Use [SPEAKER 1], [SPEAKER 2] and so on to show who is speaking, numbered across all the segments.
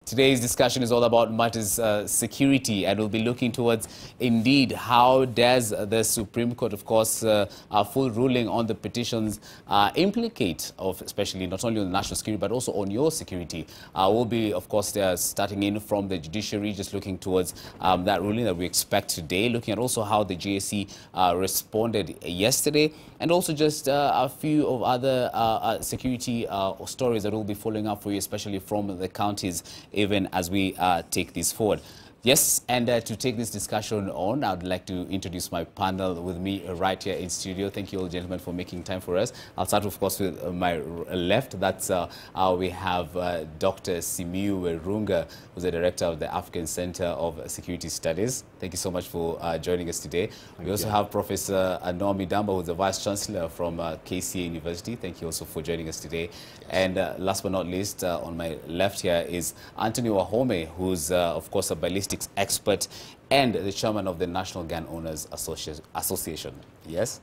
[SPEAKER 1] Today's discussion is all about matters security, and we'll be looking towards, indeed, how does the Supreme Court, of course, a full ruling on the petitions implicate, especially not only on national security, but also on your security. We'll be, of course, starting in from the judiciary, just looking towards that ruling that we expect today, looking at also how the GSC responded yesterday, and also just a few of other security stories that we'll be following up for you, especially from the counties, even as we take this forward. Yes, and to take this discussion on, I'd like to introduce my panel with me right here in studio. Thank you all, gentlemen, for making time for us. I'll start, of course, with my left. That's we have Dr. Simiyu Werunga, who's the director of the African Center of Security Studies. Thank you so much for joining us today. We also have Professor Midamba, who's the Vice Chancellor from KCA University. Thank you also for joining us today. And last but not least, on my left here is Anthony Wahome, who's, of course, a ballistic expert and the chairman of the National Gun Owners Association. Yes?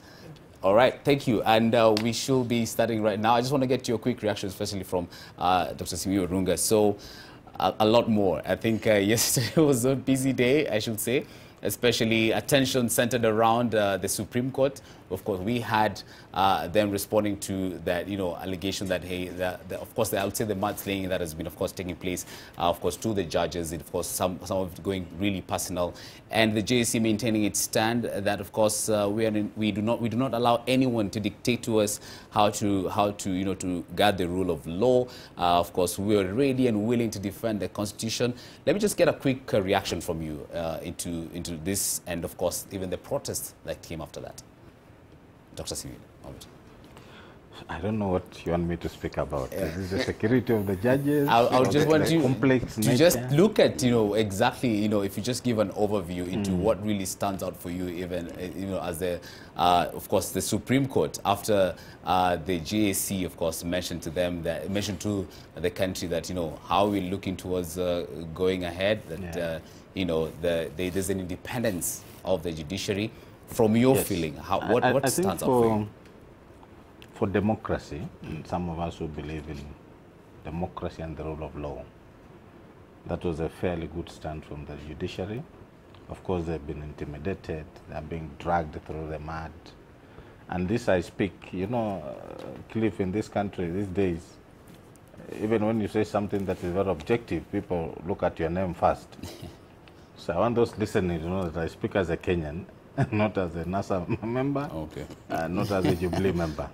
[SPEAKER 1] All right, thank you. And we should be starting right now. I just want to get your quick reaction, especially from Dr. Simiyu Werunga. So, a lot more. I think yesterday was a busy day, I should say, especially attention centered around the Supreme Court. Of course, we had them responding to that, allegation that, hey, of course, I would say the mudslinging that has been, of course, taking place, of course, to the judges, of course, some of it going really personal, and the JSC maintaining its stand that, of course, we do not allow anyone to dictate to us how to to guard the rule of law. Of course, we are ready and willing to defend the Constitution. Let me just get a quick reaction from you into this, and of course, even the protests that came after that. Dr. Civic.
[SPEAKER 2] I don't know what you want me to speak about. Is this the security of the judges?
[SPEAKER 1] I'll just want you
[SPEAKER 2] to
[SPEAKER 1] just look at, exactly, if you just give an overview into what really stands out for you, even, as the, of course, the Supreme Court, after the GAC, of course, mentioned to the country that, how we're looking towards going ahead, that, there's an independence of the judiciary. From your feeling, what stands out for you?
[SPEAKER 2] For democracy, some of us who believe in democracy and the rule of law, that was a fairly good stand from the judiciary. Of course, they've been intimidated, they're being dragged through the mud. And this I speak, Cliff, in this country these days, even when you say something that is very objective, people look at your name first. So I want those listening to know that I speak as a Kenyan, not as a NASA member, not as a Jubilee member.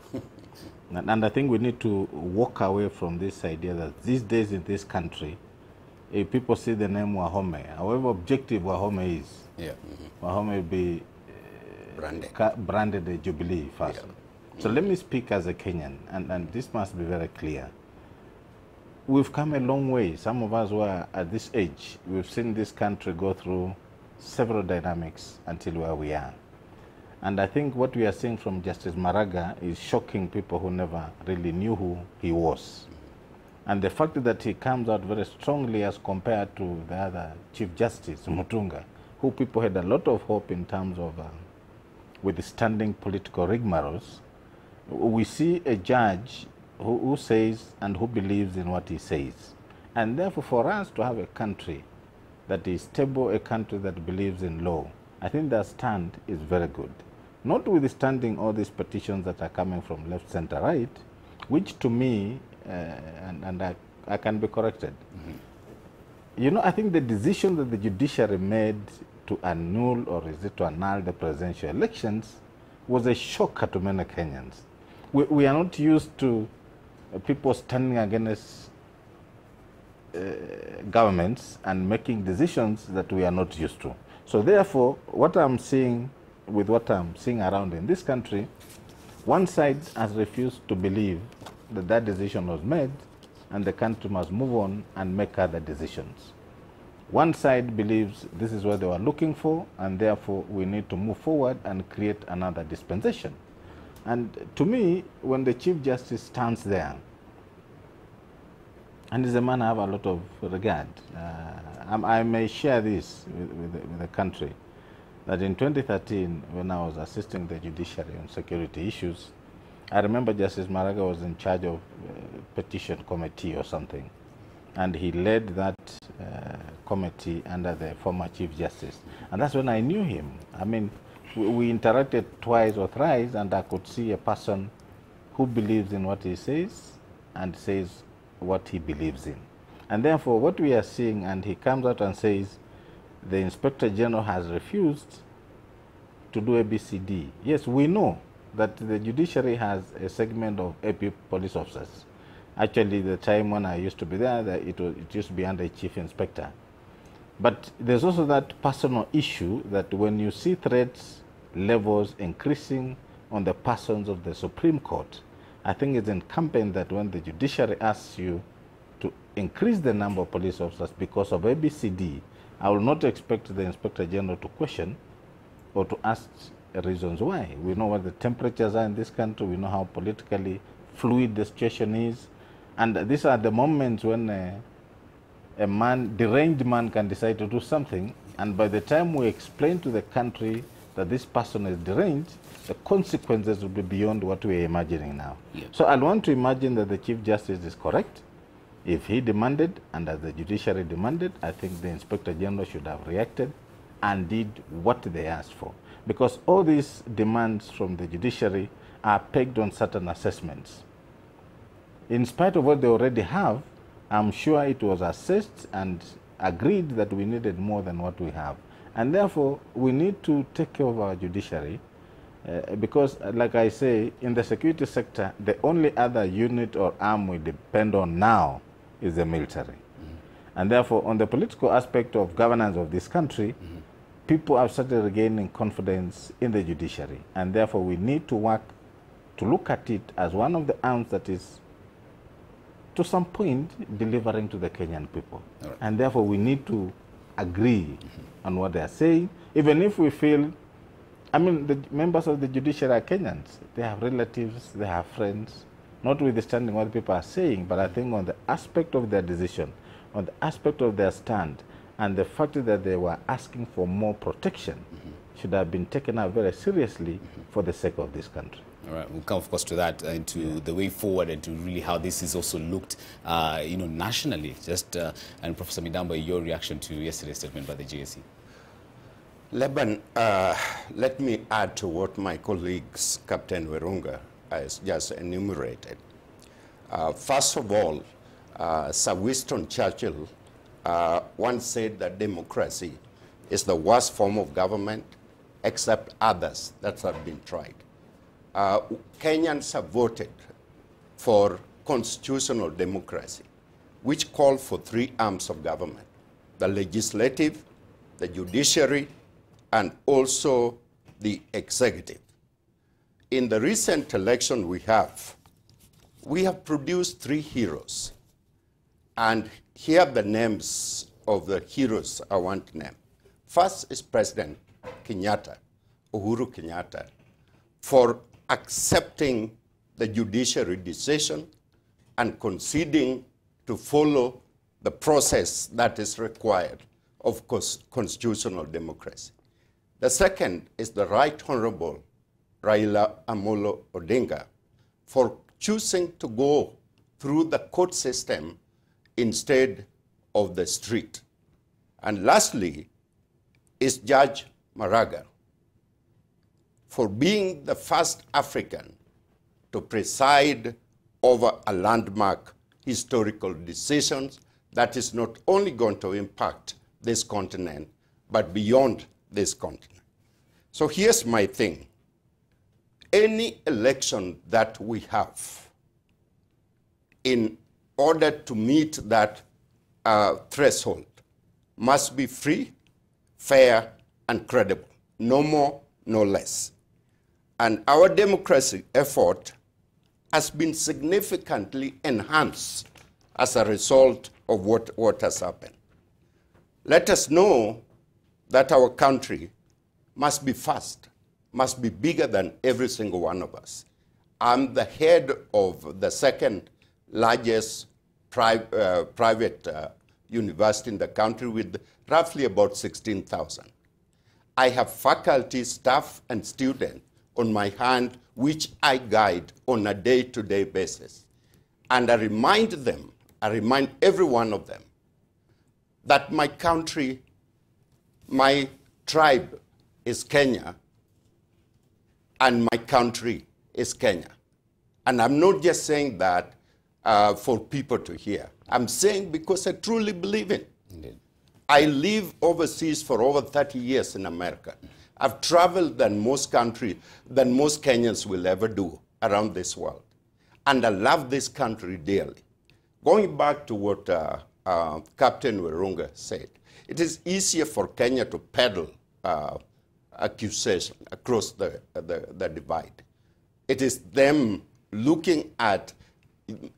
[SPEAKER 2] And I think we need to walk away from this idea that these days in this country, if people see the name Wahome, however objective Wahome is, Wahome will be branded a Jubilee first. So let me speak as a Kenyan, and this must be very clear. We've come a long way. Some of us who are at this age, we've seen this country go through several dynamics until where we are. And I think what we are seeing from Justice Maraga is shocking people who never really knew who he was. And the fact that he comes out very strongly as compared to the other Chief Justice, Mutunga, who people had a lot of hope in terms of withstanding political rigmaroles, we see a judge who says and who believes in what he says. And therefore, for us to have a country that is stable, a country that believes in law, I think that stand is very good. Notwithstanding all these petitions that are coming from left, center, right, which to me, and I can be corrected, I think the decision that the judiciary made to annul, or is it to annul, the presidential elections was a shocker to many Kenyans. We are not used to people standing against governments and making decisions that we are not used to. So therefore, what I'm seeing with what I'm seeing around in this country, one side has refused to believe that that decision was made and the country must move on and make other decisions. One side believes this is what they were looking for and therefore we need to move forward and create another dispensation. And to me, when the Chief Justice stands there, and is a man I have a lot of regard. I may share this with the country, that in 2013, when I was assisting the judiciary on security issues, I remember Justice Maraga was in charge of petition committee or something. And he led that committee under the former Chief Justice. And that's when I knew him. I mean, we interacted twice or thrice, and I could see a person who believes in what he says and says what he believes in. And therefore, what we are seeing, and he comes out and says, the Inspector General has refused to do ABCD. Yes, we know that the judiciary has a segment of AP police officers. Actually, the time when I used to be there, it used to be under Chief Inspector. But there's also that personal issue that when you see threats levels increasing on the persons of the Supreme Court, I think it's incumbent that when the judiciary asks you to increase the number of police officers because of ABCD, I will not expect the Inspector General to question or to ask reasons why. We know what the temperatures are in this country. We know how politically fluid the situation is. And these are the moments when a man, deranged man, can decide to do something. And by the time we explain to the country that this person is deranged, the consequences will be beyond what we are imagining now. Yeah. So I want to imagine that the Chief Justice is correct. If he demanded, and as the judiciary demanded, I think the Inspector General should have reacted and did what they asked for. Because all these demands from the judiciary are pegged on certain assessments. In spite of what they already have, I'm sure it was assessed and agreed that we needed more than what we have. And therefore, we need to take care of our judiciary because, like I say, in the security sector, the only other unit or arm we depend on now is the military. And therefore, on the political aspect of governance of this country, people have started regaining confidence in the judiciary. And therefore, we need to work to look at it as one of the arms that is, to some point, delivering to the Kenyan people. Right. And therefore, we need to agree on what they are saying, even if we feel, I mean, the members of the judiciary are Kenyans. They have relatives, they have friends, notwithstanding what people are saying, but I think on the aspect of their decision, on the aspect of their stand, and the fact that they were asking for more protection should have been taken up very seriously for the sake of this country.
[SPEAKER 1] All right, we'll come, of course, to that, into the way forward and to really how this is also looked, nationally. Just and Professor Midamba, your reaction to yesterday's statement by the GSE.
[SPEAKER 3] Laban, let me add to what my colleagues, Captain Werunga, has just enumerated. First of all, Sir Winston Churchill once said that democracy is the worst form of government, except others that have been tried. Kenyans have voted for constitutional democracy, which called for three arms of government: the legislative, the judiciary, and also the executive. In the recent election we have produced three heroes. And here are the names of the heroes I want to name. First is President Kenyatta, Uhuru Kenyatta, for accepting the judiciary decision and conceding to follow the process that is required of constitutional democracy. The second is the Right Honorable Raila Amolo Odinga for choosing to go through the court system instead of the street. And lastly is Judge Maraga for being the first African to preside over a landmark historical decision that is not only going to impact this continent, but beyond this continent. So here's my thing. Any election that we have, in order to meet that threshold, must be free, fair, and credible. No more, no less. And our democracy effort has been significantly enhanced as a result of what has happened. Let us know that our country must be fast, must be bigger than every single one of us. I'm the head of the second largest private university in the country with roughly about 16,000. I have faculty, staff, and students on my hand, which I guide on a day-to-day basis. And I remind them I remind every one of them that my country, my tribe is Kenya, and my country is Kenya. And I'm not just saying that for people to hear. I'm saying because I truly believe it.
[SPEAKER 1] Indeed.
[SPEAKER 3] I live overseas for over 30 years in America. I've traveled than most Kenyans will ever do around this world. And I love this country dearly. Going back to what Captain Werunga said, it is easier for Kenya to peddle accusation across the divide. It is them looking at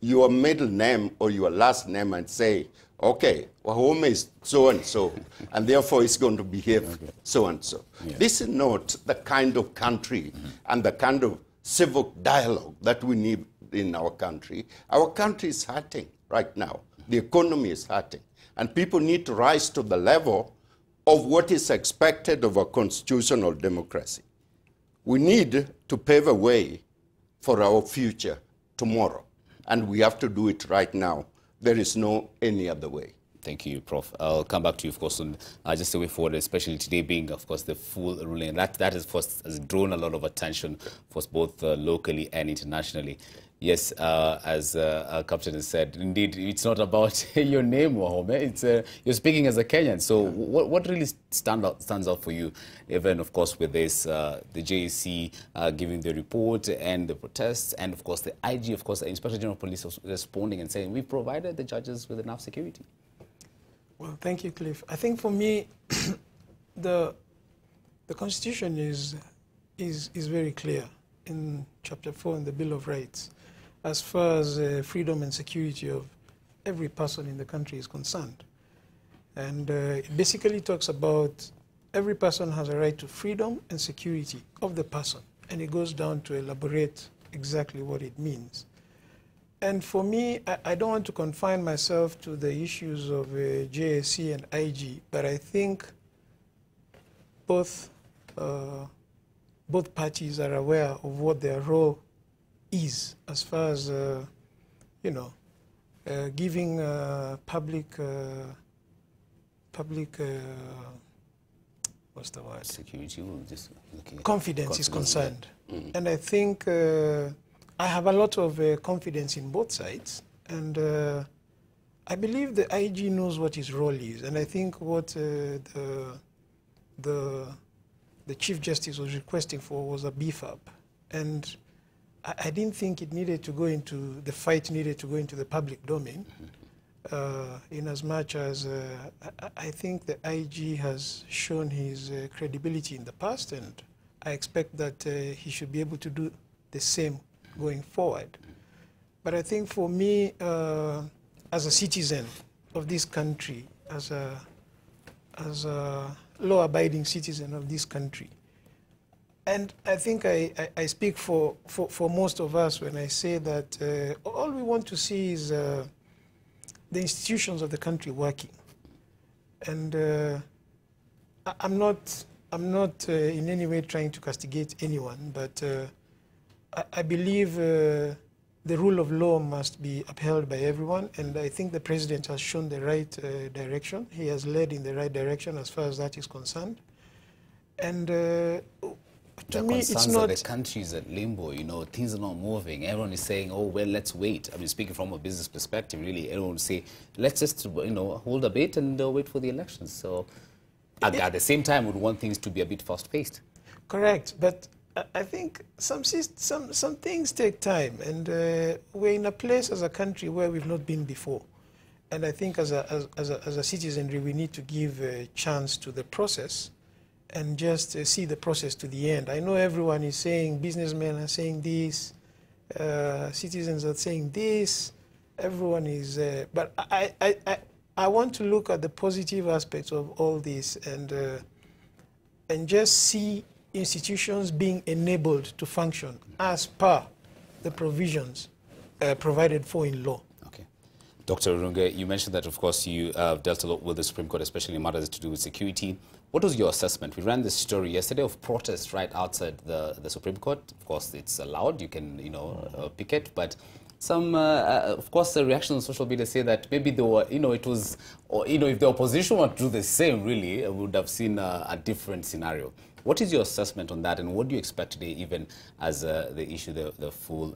[SPEAKER 3] your middle name or your last name and say, okay, Wahome is so-and-so, and therefore it's going to behave so-and-so. Yeah. This is not the kind of country and the kind of civil dialogue that we need in our country. Our country is hurting right now. The economy is hurting. And people need to rise to the level of what is expected of a constitutional democracy. We need to pave a way for our future tomorrow. And we have to do it right now. There is no any other way.
[SPEAKER 1] Thank you, Prof. I'll come back to you, of course, on just a way forward, especially today being, of course, the full ruling. That has, of course, has drawn a lot of attention, of course, both locally and internationally. Yes, as Captain has said, indeed, it's not about your name, Wahome. It's you're speaking as a Kenyan. So what really stands out for you, even, of course, with this, the JSC giving the report and the protests, and, of course, the IG, of course, the Inspector General of Police was responding and saying, we've provided the judges with enough security.
[SPEAKER 4] Well, thank you, Cliff. I think for me, the Constitution is very clear in Chapter 4 in the Bill of Rights, as far as freedom and security of every person in the country is concerned. And it basically talks about every person has a right to freedom and security of the person. And it goes down to elaborate exactly what it means. And for me, I don't want to confine myself to the issues of JSC and IG, but I think both parties are aware of what their role is as far as, giving public, what's the word?
[SPEAKER 1] Security, just
[SPEAKER 4] confidence is concerned. And I think I have a lot of confidence in both sides. And I believe the IG knows what his role is. And I think what the Chief Justice was requesting for was a beef up. And I didn't think it needed to go into, the fight needed to go into the public domain, in as much as I think the IG has shown his credibility in the past, and I expect that he should be able to do the same going forward. But I think for me, as a citizen of this country, as a law-abiding citizen of this country, and I think I speak for most of us when I say that all we want to see is the institutions of the country working. And I'm not in any way trying to castigate anyone, but I believe the rule of law must be upheld by everyone, and I think the President has shown the right direction. He has led in the right direction as far as that is concerned. And to me, it's not...
[SPEAKER 1] The country is at limbo, things are not moving. Everyone is saying, oh, well, let's wait. I mean, speaking from a business perspective, really, everyone would say, let's just, hold a bit and wait for the elections. So at the same time, we would want things to be a bit fast-paced.
[SPEAKER 4] Correct, but I think some things take time, and we're in a place as a country where we've not been before. And I think as a citizenry, we need to give a chance to the process and just see the process to the end. I know everyone is saying, businessmen are saying this, citizens are saying this, everyone is, but I want to look at the positive aspects of all this and just see institutions being enabled to function as per the provisions provided for in law.
[SPEAKER 1] Okay. Dr. Werunga, you mentioned that, of course, you dealt a lot with the Supreme Court, especially in matters to do with security. What was your assessment? We ran this story yesterday of protests right outside the Supreme Court. Of course, it's allowed. You can, picket. But some, of course, the reaction on social media say that maybe they were, it was, or, if the opposition were to do the same, really, we would have seen a different scenario. What is your assessment on that, and what do you expect today, even as they issue the full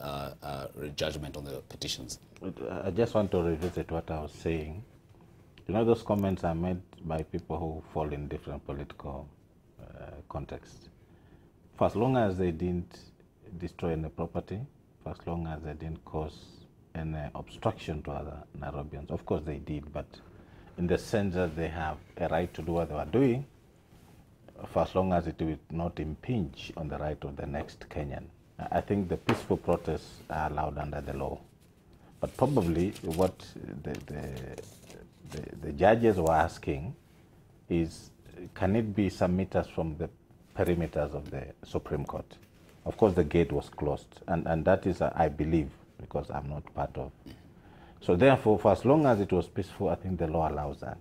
[SPEAKER 1] judgment on the petitions?
[SPEAKER 2] I just want to revisit what I was saying. You know, those comments are made by people who fall in different political contexts. For as long as they didn't destroy any property, for as long as they didn't cause any obstruction to other Nairobians, of course they did, but in the sense that they have a right to do what they were doing, for as long as it will not impinge on the right of the next Kenyan. I think the peaceful protests are allowed under the law. But probably what the judges were asking is, can it be some meters from the perimeters of the Supreme Court? Of course, the gate was closed, and that is, I believe, because I'm not part of. So therefore, for as long as it was peaceful, I think the law allows that.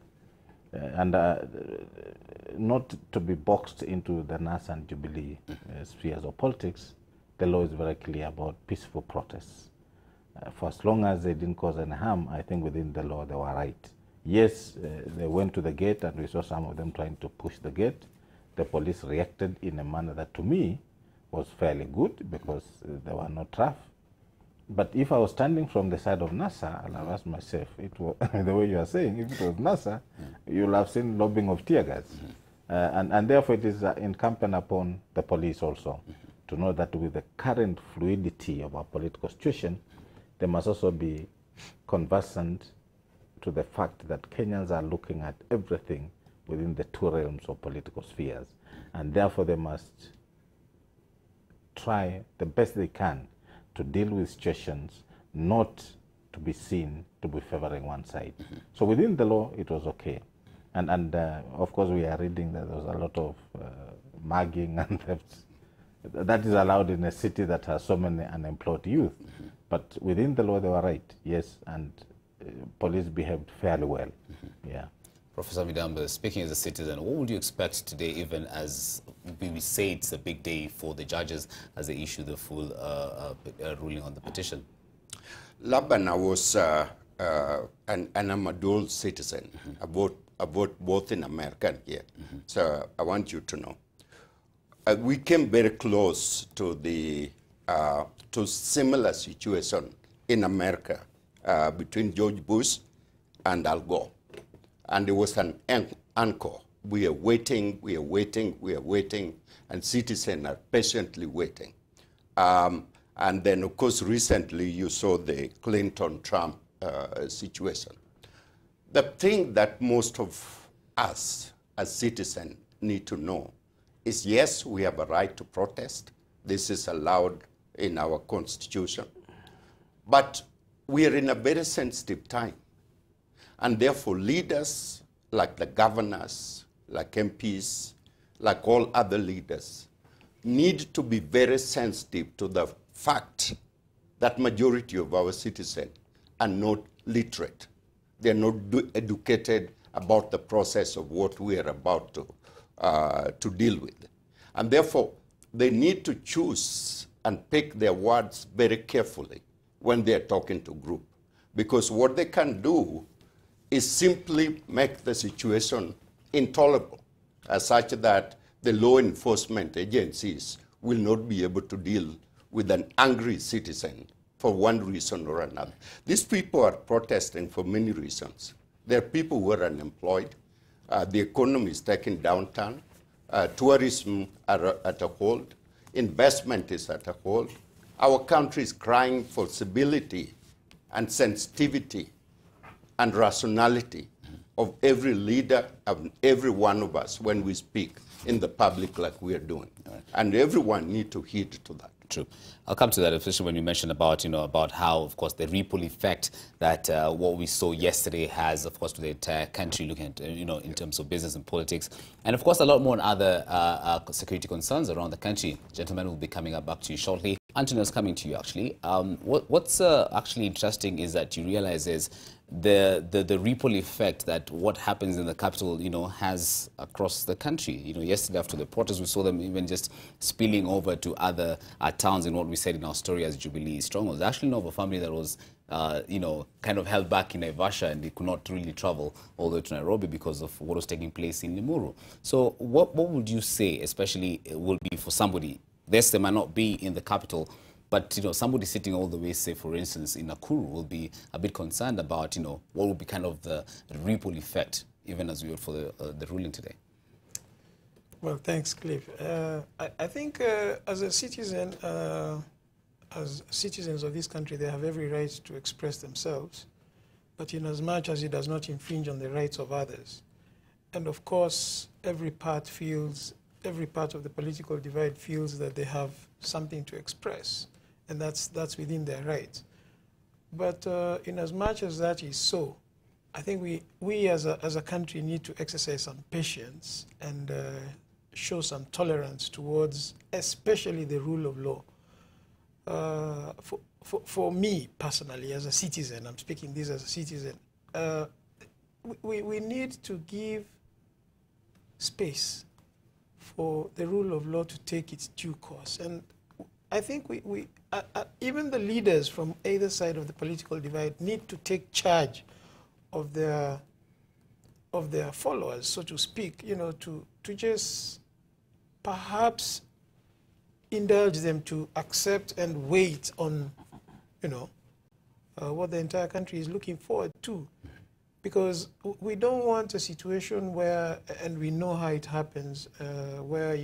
[SPEAKER 2] Not to be boxed into the NASA and Jubilee spheres of politics, the law is very clear about peaceful protests. For as long as they didn't cause any harm, I think within the law they were right. Yes, they went to the gate and we saw some of them trying to push the gate. The police reacted in a manner that to me was fairly good because they were not rough. But if I was standing from the side of NASA, I'll have asked myself, it was, the way you are saying, if it was NASA, you'll have seen lobbing of tear gas. And therefore it is incumbent upon the police also to know that with the current fluidity of our political situation, they must also be conversant to the fact that Kenyans are looking at everything within the two realms of political spheres. And therefore they must try the best they can to deal with situations not to be seen to be favoring one side. So within the law, it was okay. And of course, we are reading that there was a lot of mugging and thefts. That is allowed in a city that has so many unemployed youth. But within the law, they were right, yes, and police behaved fairly well, yeah.
[SPEAKER 1] Professor Midamba, speaking as a citizen, what would you expect today, even as we say it's a big day for the judges as they issue the full ruling on the petition?
[SPEAKER 3] Laban, I was and I'm a dual citizen. I vote both in America and here. So I want you to know. We came very close to the to similar situation in America between George Bush and Al Gore. And there was an encore. We are waiting, we are waiting, we are waiting, and citizens are patiently waiting. And then, of course, recently you saw the Clinton-Trump situation. The thing that most of us as citizens need to know is, yes, we have a right to protest. This is allowed in our Constitution. But we are in a very sensitive time. And therefore, leaders like the governors, like MPs, like all other leaders, need to be very sensitive to the fact that majority of our citizens are not literate. They're not educated about the process of what we are about to deal with. And therefore, they need to choose and pick their words very carefully when they're talking to group. Because what they can do is simply make the situation intolerable, such that the law enforcement agencies will not be able to deal with an angry citizen for one reason or another. These people are protesting for many reasons. There are people who are unemployed. The economy is taking downturn. Tourism are at a hold. Investment is at a hold. Our country is crying for stability and sensitivity and rationality of every leader, of every one of us when we speak in the public like we are doing. Right. And everyone needs to heed to that.
[SPEAKER 1] True. I'll come to that, especially when you mentioned about, about how, of course, the ripple effect that what we saw yesterday has, of course, to the entire country, looking at, in terms of business and politics. And, of course, a lot more on other security concerns around the country. Gentlemen, will be coming up back to you shortly. Antonio's coming to you, actually. What's actually interesting is that you realize is the ripple effect that what happens in the capital, has across the country. Yesterday after the protests, we saw them even just spilling over to other towns in what we said in our story as Jubilee strongholds. I actually know of a family that was, kind of held back in Naivasha, and they could not really travel all the way to Nairobi because of what was taking place in Limuru. So what would you say, especially, will be for somebody? Yes, they might not be in the capital, but somebody sitting all the way, say, for instance, in Nakuru, will be a bit concerned about, what will be kind of the ripple effect, even as we wait for the ruling today.
[SPEAKER 4] Well, thanks, Cliff. I think as a citizen, as citizens of this country, they have every right to express themselves, but in as much as it does not infringe on the rights of others. And of course, every part of the political divide feels that they have something to express, and that's within their rights. But in as much as that is so, I think we as a country need to exercise some patience and show some tolerance towards, especially the rule of law. For me personally, as a citizen, I'm speaking this as a citizen, we need to give space for the rule of law to take its due course. And I think even the leaders from either side of the political divide need to take charge of their followers, so to speak, to just perhaps indulge them to accept and wait on, what the entire country is looking forward to. Because we don't want a situation where, and we know how it happens, where,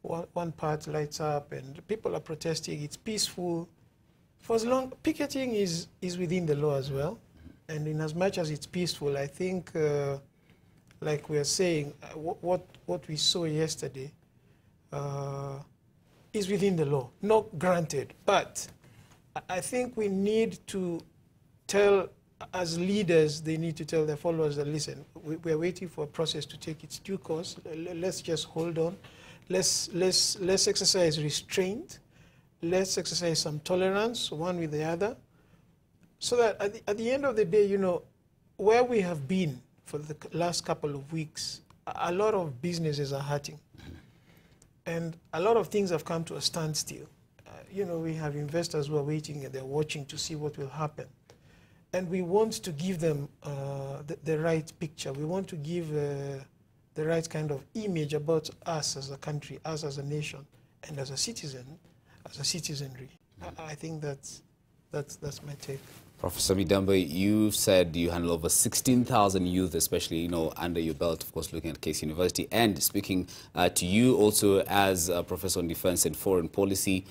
[SPEAKER 4] one part lights up and people are protesting, it's peaceful. For as long, picketing is within the law as well. And in as much as it's peaceful, I think, like we're saying, what we saw yesterday is within the law, not granted. But I think we need to tell, as leaders, they need to tell their followers that, listen, we're waiting for a process to take its due course. Let's just hold on. Let's exercise restraint. Let's exercise some tolerance, one with the other, so that at the end of the day, where we have been for the last couple of weeks, a lot of businesses are hurting. And a lot of things have come to a standstill. We have investors who are waiting and they're watching to see what will happen. And we want to give them the right picture. We want to give the right kind of image about us as a country, us as a nation, and as a citizen, as a citizenry. I think that's my take.
[SPEAKER 1] Professor Midamba, you said you handle over 16,000 youth, especially, under your belt, of course, looking at Case University. And speaking to you also as a professor on defense and foreign policy,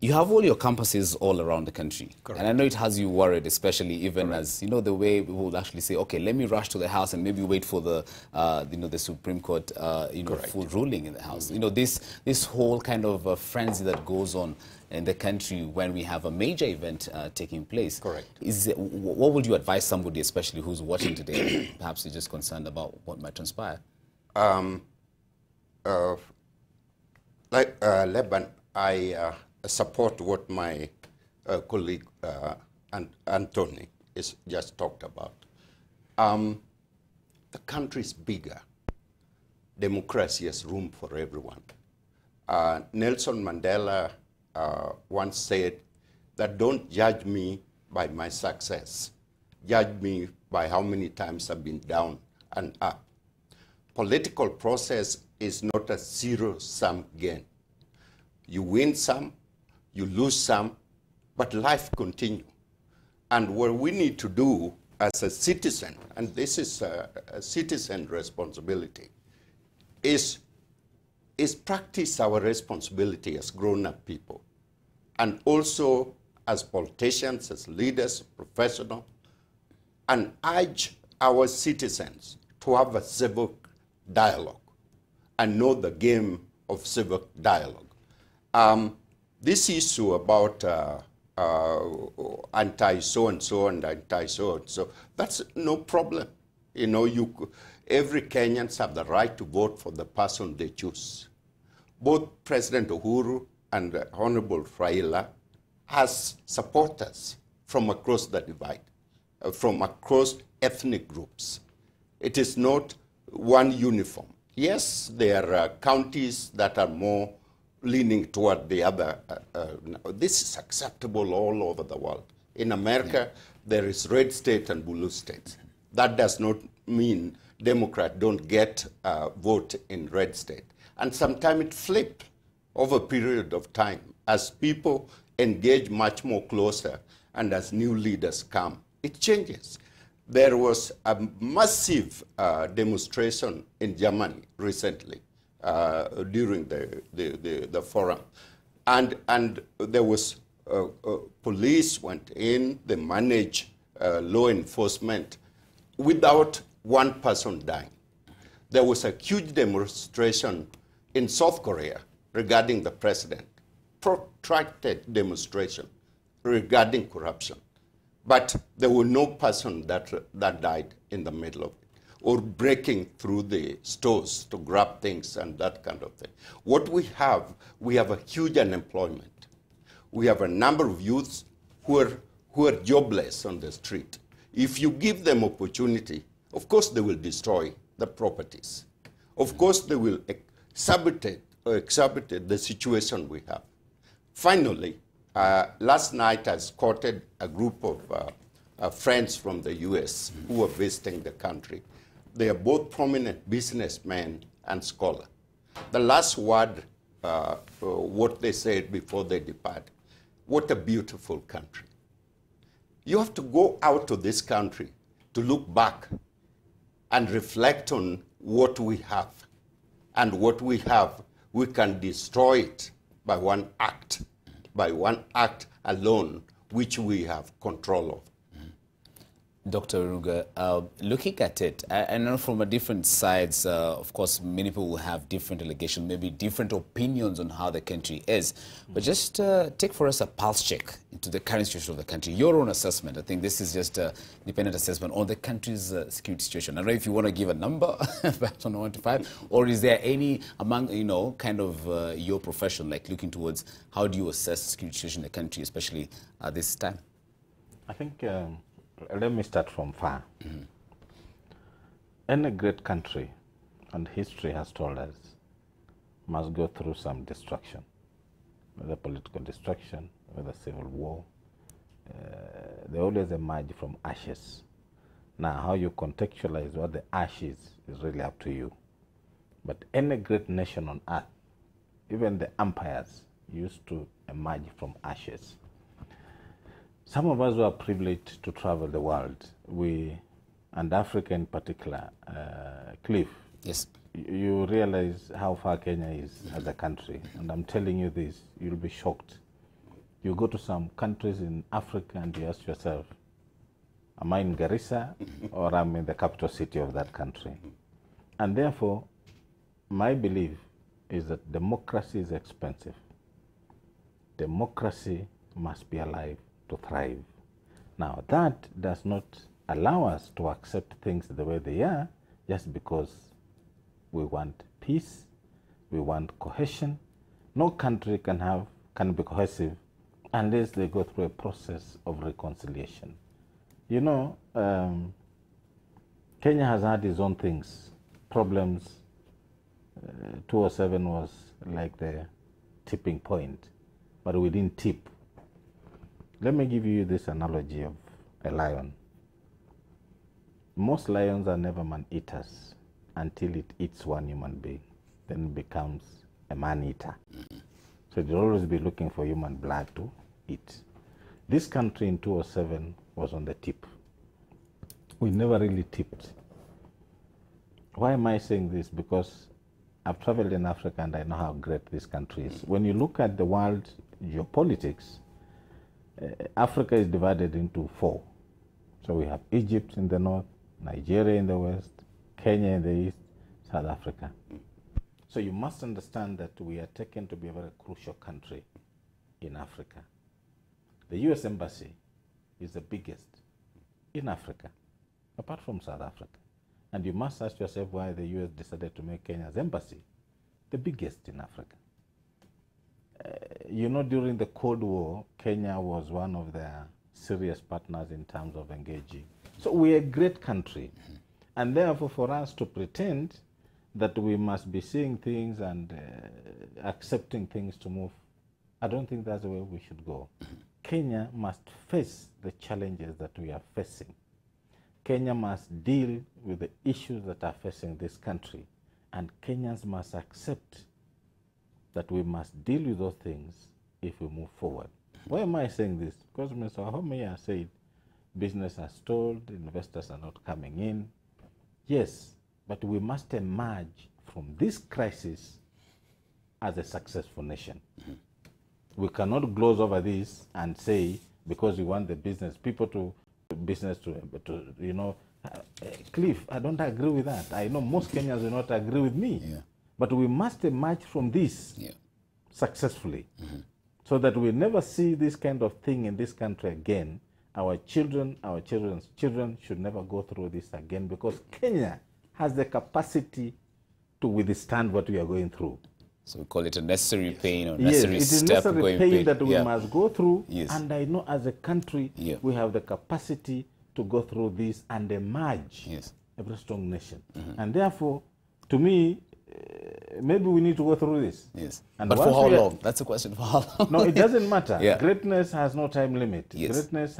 [SPEAKER 1] you have all your campuses all around the country. Correct. And I know it has you worried, especially even Correct. As, the way people would actually say, okay, let me rush to the House and maybe wait for the, the Supreme Court, full ruling in the House. This whole kind of frenzy that goes on in the country when we have a major event taking place. Correct. What would you advise somebody, especially who's watching today, perhaps is just concerned about what might transpire?
[SPEAKER 3] Laban, I support what my colleague Anthony is just talked about. The country is bigger. Democracy has room for everyone. Nelson Mandela once said that don't judge me by my success. Judge me by how many times I've been down and up. Political process is not a zero-sum game. You win some, you lose some, but life continues. And what we need to do as a citizen, and this is a citizen responsibility, is practice our responsibility as grown-up people, and also as politicians, as leaders, professionals, and urge our citizens to have a civic dialogue and know the game of civic dialogue. This issue about anti-so-and-so and anti-so-and-so, that's no problem. Every Kenyans have the right to vote for the person they choose. Both President Uhuru and Honorable Raila has supporters from across the divide, from across ethnic groups. It is not one uniform. Yes, there are counties that are more leaning toward the other. This is acceptable all over the world. In America, there is red state and blue states. That does not mean Democrats don't get a vote in red state. And sometimes it flips over a period of time as people engage much more closer and as new leaders come. It changes. There was a massive demonstration in Germany recently during the forum. And there was, police went in, they managed law enforcement without one person dying. There was a huge demonstration in South Korea regarding the president, protracted demonstration regarding corruption. But there were no person that died in the middle of it, or breaking through the stores to grab things and that kind of thing. What we have a huge unemployment. We have a number of youths who are jobless on the street. If you give them opportunity, of course they will destroy the properties. Of course they will sabotage the situation we have. Finally, last night I escorted a group of friends from the US who were visiting the country. They are both prominent businessmen and scholars. The last word, what they said before they depart, what a beautiful country. You have to go out to this country to look back and reflect on what we have. And what we have, we can destroy it by one act alone, which we have control of.
[SPEAKER 1] Dr. Werunga, looking at it, I know from a different sides, of course, many people will have different allegations, maybe different opinions on how the country is. But just take for us a pulse check into the current situation of the country. Your own assessment. I think this is just an independent assessment on the country's security situation. I don't know if you want to give a number, perhaps on 1 to 5, or is there any among, kind of your profession, like looking towards how do you assess the security situation in the country, especially at this time?
[SPEAKER 2] I think... let me start from far. Any great country, and history has told us, must go through some destruction, whether political destruction, whether civil war. They always emerge from ashes. Now, how you contextualize what the ashes is really up to you. But any great nation on earth, even the empires, used to emerge from ashes. Some of us who are privileged to travel the world, and Africa in particular, Cliff,
[SPEAKER 1] yes,
[SPEAKER 2] you realize how far Kenya is as a country. And I'm telling you this, you'll be shocked. You go to some countries in Africa and you ask yourself, am I in Garissa or am I in the capital city of that country? And therefore, my belief is that democracy is expensive. Democracy must be alive to thrive. Now, that does not allow us to accept things the way they are just because we want peace, we want cohesion. No country can be cohesive unless they go through a process of reconciliation. Kenya has had its own things, problems. 2007 was like the tipping point, but we didn't tip. Let me give you this analogy of a lion. Most lions are never man-eaters until it eats one human being. Then it becomes a man-eater. So it will always be looking for human blood to eat. This country in 2007 was on the tip. We never really tipped. Why am I saying this? Because I've traveled in Africa and I know how great this country is. When you look at the world geopolitics, Africa is divided into 4. So we have Egypt in the north, Nigeria in the west, Kenya in the east, South Africa. So you must understand that we are taken to be a very crucial country in Africa. The US Embassy is the biggest in Africa, apart from South Africa. And you must ask yourself why the US decided to make Kenya's embassy the biggest in Africa. you know, during the Cold War, Kenya was one of their serious partners in terms of engaging. So we're a great country. And therefore, for us to pretend that we must be seeing things and accepting things to move, I don't think that's the way we should go. Kenya must face the challenges that we are facing. Kenya must deal with the issues that are facing this country. And Kenyans must accept that we must deal with those things if we move forward. Why am I saying this? Because Mr. Wahome has said business has stalled, investors are not coming in. Yes, but we must emerge from this crisis as a successful nation. We cannot gloss over this and say, because we want the business people to you know, Cliff, I don't agree with that. I know most Kenyans will not agree with me. Yeah. But we must emerge from this successfully, so that we never see this kind of thing in this country again. Our children, our children's children should never go through this again, because Kenya has the capacity to withstand what we are going through.
[SPEAKER 1] So we call it a necessary pain or necessary
[SPEAKER 2] it is
[SPEAKER 1] step
[SPEAKER 2] necessary
[SPEAKER 1] going
[SPEAKER 2] pain that we must go through. And I know as a country, we have the capacity to go through this and emerge a very strong nation. And therefore, to me, maybe we need to go through this. And
[SPEAKER 1] but for how long? That's a question. For how long?
[SPEAKER 2] No, it doesn't matter. Greatness has no time limit. Greatness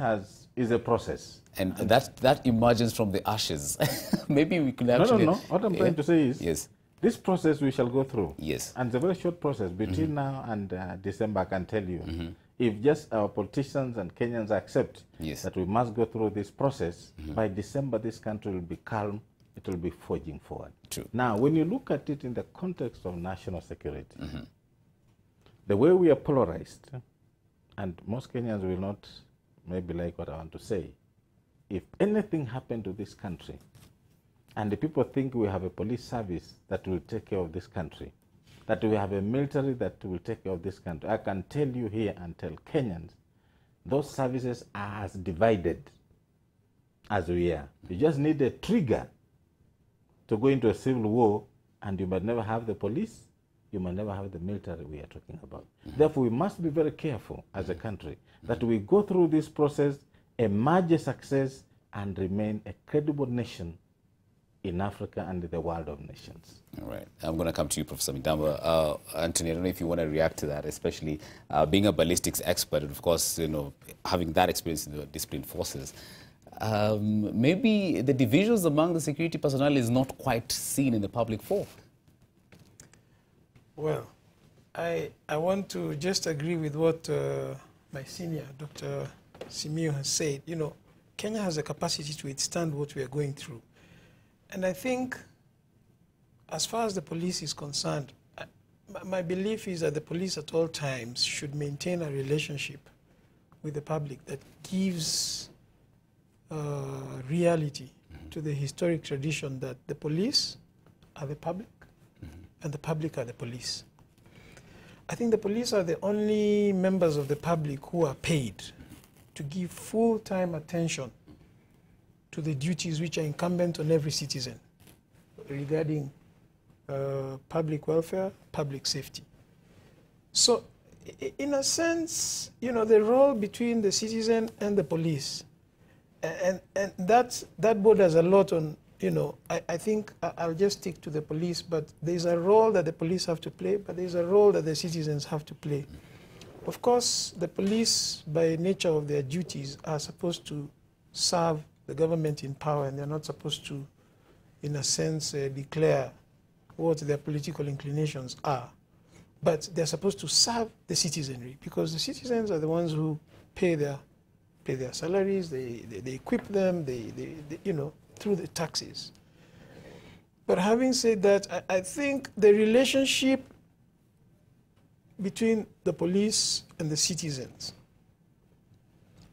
[SPEAKER 2] is a process.
[SPEAKER 1] And that emerges from the ashes. Maybe we could actually...
[SPEAKER 2] No. What I'm trying to say is, this process we shall go through. And it's a very short process. Between now and December, I can tell you, if just our politicians and Kenyans accept that we must go through this process, by December this country will be calm, it will be forging forward.
[SPEAKER 1] True.
[SPEAKER 2] Now, when you look at it in the context of national security, the way we are polarized, and most Kenyans will not maybe like what I want to say, if anything happened to this country, and the people think we have a police service that will take care of this country, that we have a military that will take care of this country, I can tell you here and tell Kenyans, those services are as divided as we are. You just need a trigger to go into a civil war, and you might never have the police, you might never have the military we are talking about. Therefore, we must be very careful as a country that we go through this process, emerge a success, and remain a credible nation in Africa and in the world of nations.
[SPEAKER 1] All right. I'm going to come to you, Professor Midamba. Anthony, I don't know if you want to react to that, especially being a ballistics expert, and of course, you know, having that experience in the disciplined forces. Maybe the divisions among the security personnel is not quite seen in the public fore.
[SPEAKER 4] Well, I want to just agree with what my senior, Dr. Simiyu, has said. You know, Kenya has the capacity to withstand what we are going through. And I think, as far as the police is concerned, my belief is that the police at all times should maintain a relationship with the public that gives reality to the historic tradition that the police are the public and the public are the police. I think the police are the only members of the public who are paid to give full-time attention to the duties which are incumbent on every citizen regarding public welfare, public safety. So, in a sense, you know, the role between the citizen and the police, and that borders a lot on, you know, I think I'll just stick to the police, but there's a role that the police have to play, but there's a role that the citizens have to play. Of course, the police, by nature of their duties, are supposed to serve the government in power, and they're not supposed to, in a sense, declare what their political inclinations are. But they're supposed to serve the citizenry, because the citizens are the ones who pay their salaries, they equip them, they you know, through the taxes. But having said that, I think the relationship between the police and the citizens,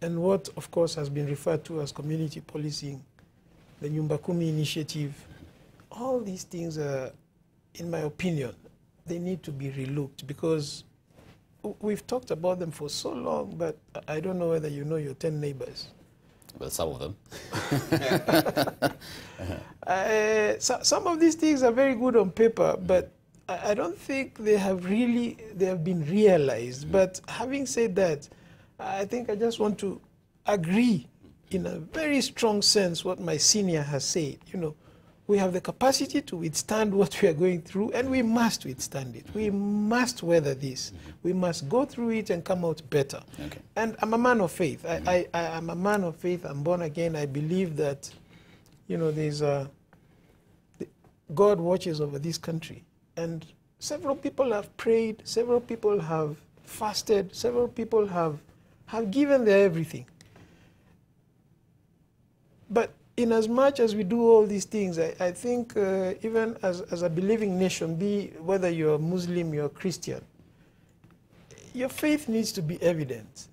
[SPEAKER 4] and what, of course, has been referred to as community policing, the Nyumba Kumi initiative, all these things are, in my opinion, they need to be relooked, because we've talked about them for so long, but I don't know whether you know your 10 neighbors.
[SPEAKER 1] Well, some of them.
[SPEAKER 4] Some of these things are very good on paper, but I don't think they have been realized. But having said that, I think I just want to agree in a very strong sense what my senior has said. You know, we have the capacity to withstand what we are going through, and we must withstand it. We must weather this. We must go through it and come out better. Okay. And I'm a man of faith. I'm a man of faith. I'm born again. I believe that, you know, God watches over this country. And several people have prayed, several people have fasted, several people have given their everything. But in as much as we do all these things, I think even as a believing nation, whether you're a Muslim, you're a Christian, your faith needs to be evident.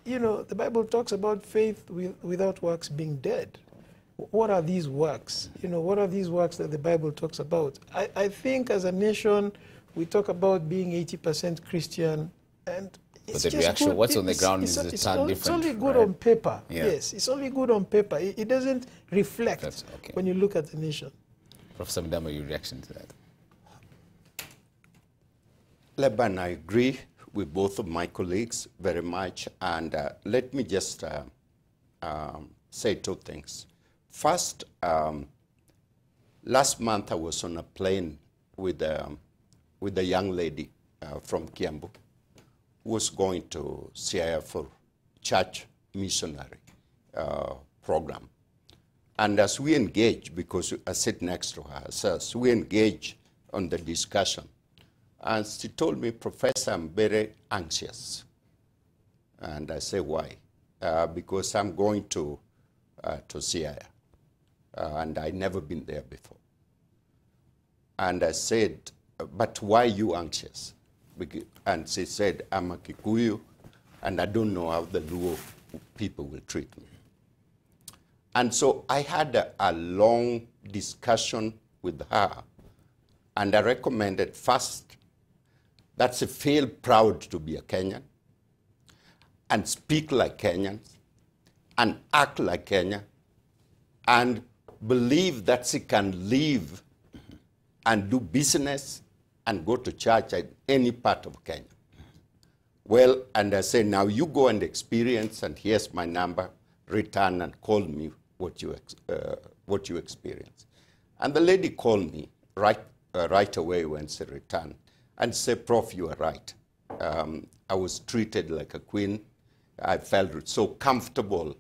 [SPEAKER 4] You know, the Bible talks about faith without works being dead. What are these works? You know, what are these works that the Bible talks about? I think as a nation, we talk about being 80% Christian, and
[SPEAKER 1] but the reaction, what's on the ground is a tad different.
[SPEAKER 4] It's only good on paper. Yeah. Yes, it's only good on paper. It doesn't reflect when you look at the nation.
[SPEAKER 1] Professor Midamba, your reaction to that?
[SPEAKER 3] Laban, I agree with both of my colleagues very much. And let me just say two things. First, last month I was on a plane with a young lady from Kiambu, was going to CIF for church missionary program. And as we engage, because I sit next to her, so as we engage on the discussion, and she told me, Professor, I'm very anxious. And I say, why? Because I'm going to CIF, and I've never been there before. And I said, but why are you anxious? And she said, I'm a Kikuyu, and I don't know how the Luo people will treat me. And so I had a long discussion with her, and I recommended first that she feel proud to be a Kenyan, and speak like Kenyans, and act like Kenya, and believe that she can live and do business and go to church at any part of Kenya. Well, and I said, now you go and experience, and here's my number, return and call me what you experience. And the lady called me right away when she returned and said, Prof, you are right. I was treated like a queen. I felt so comfortable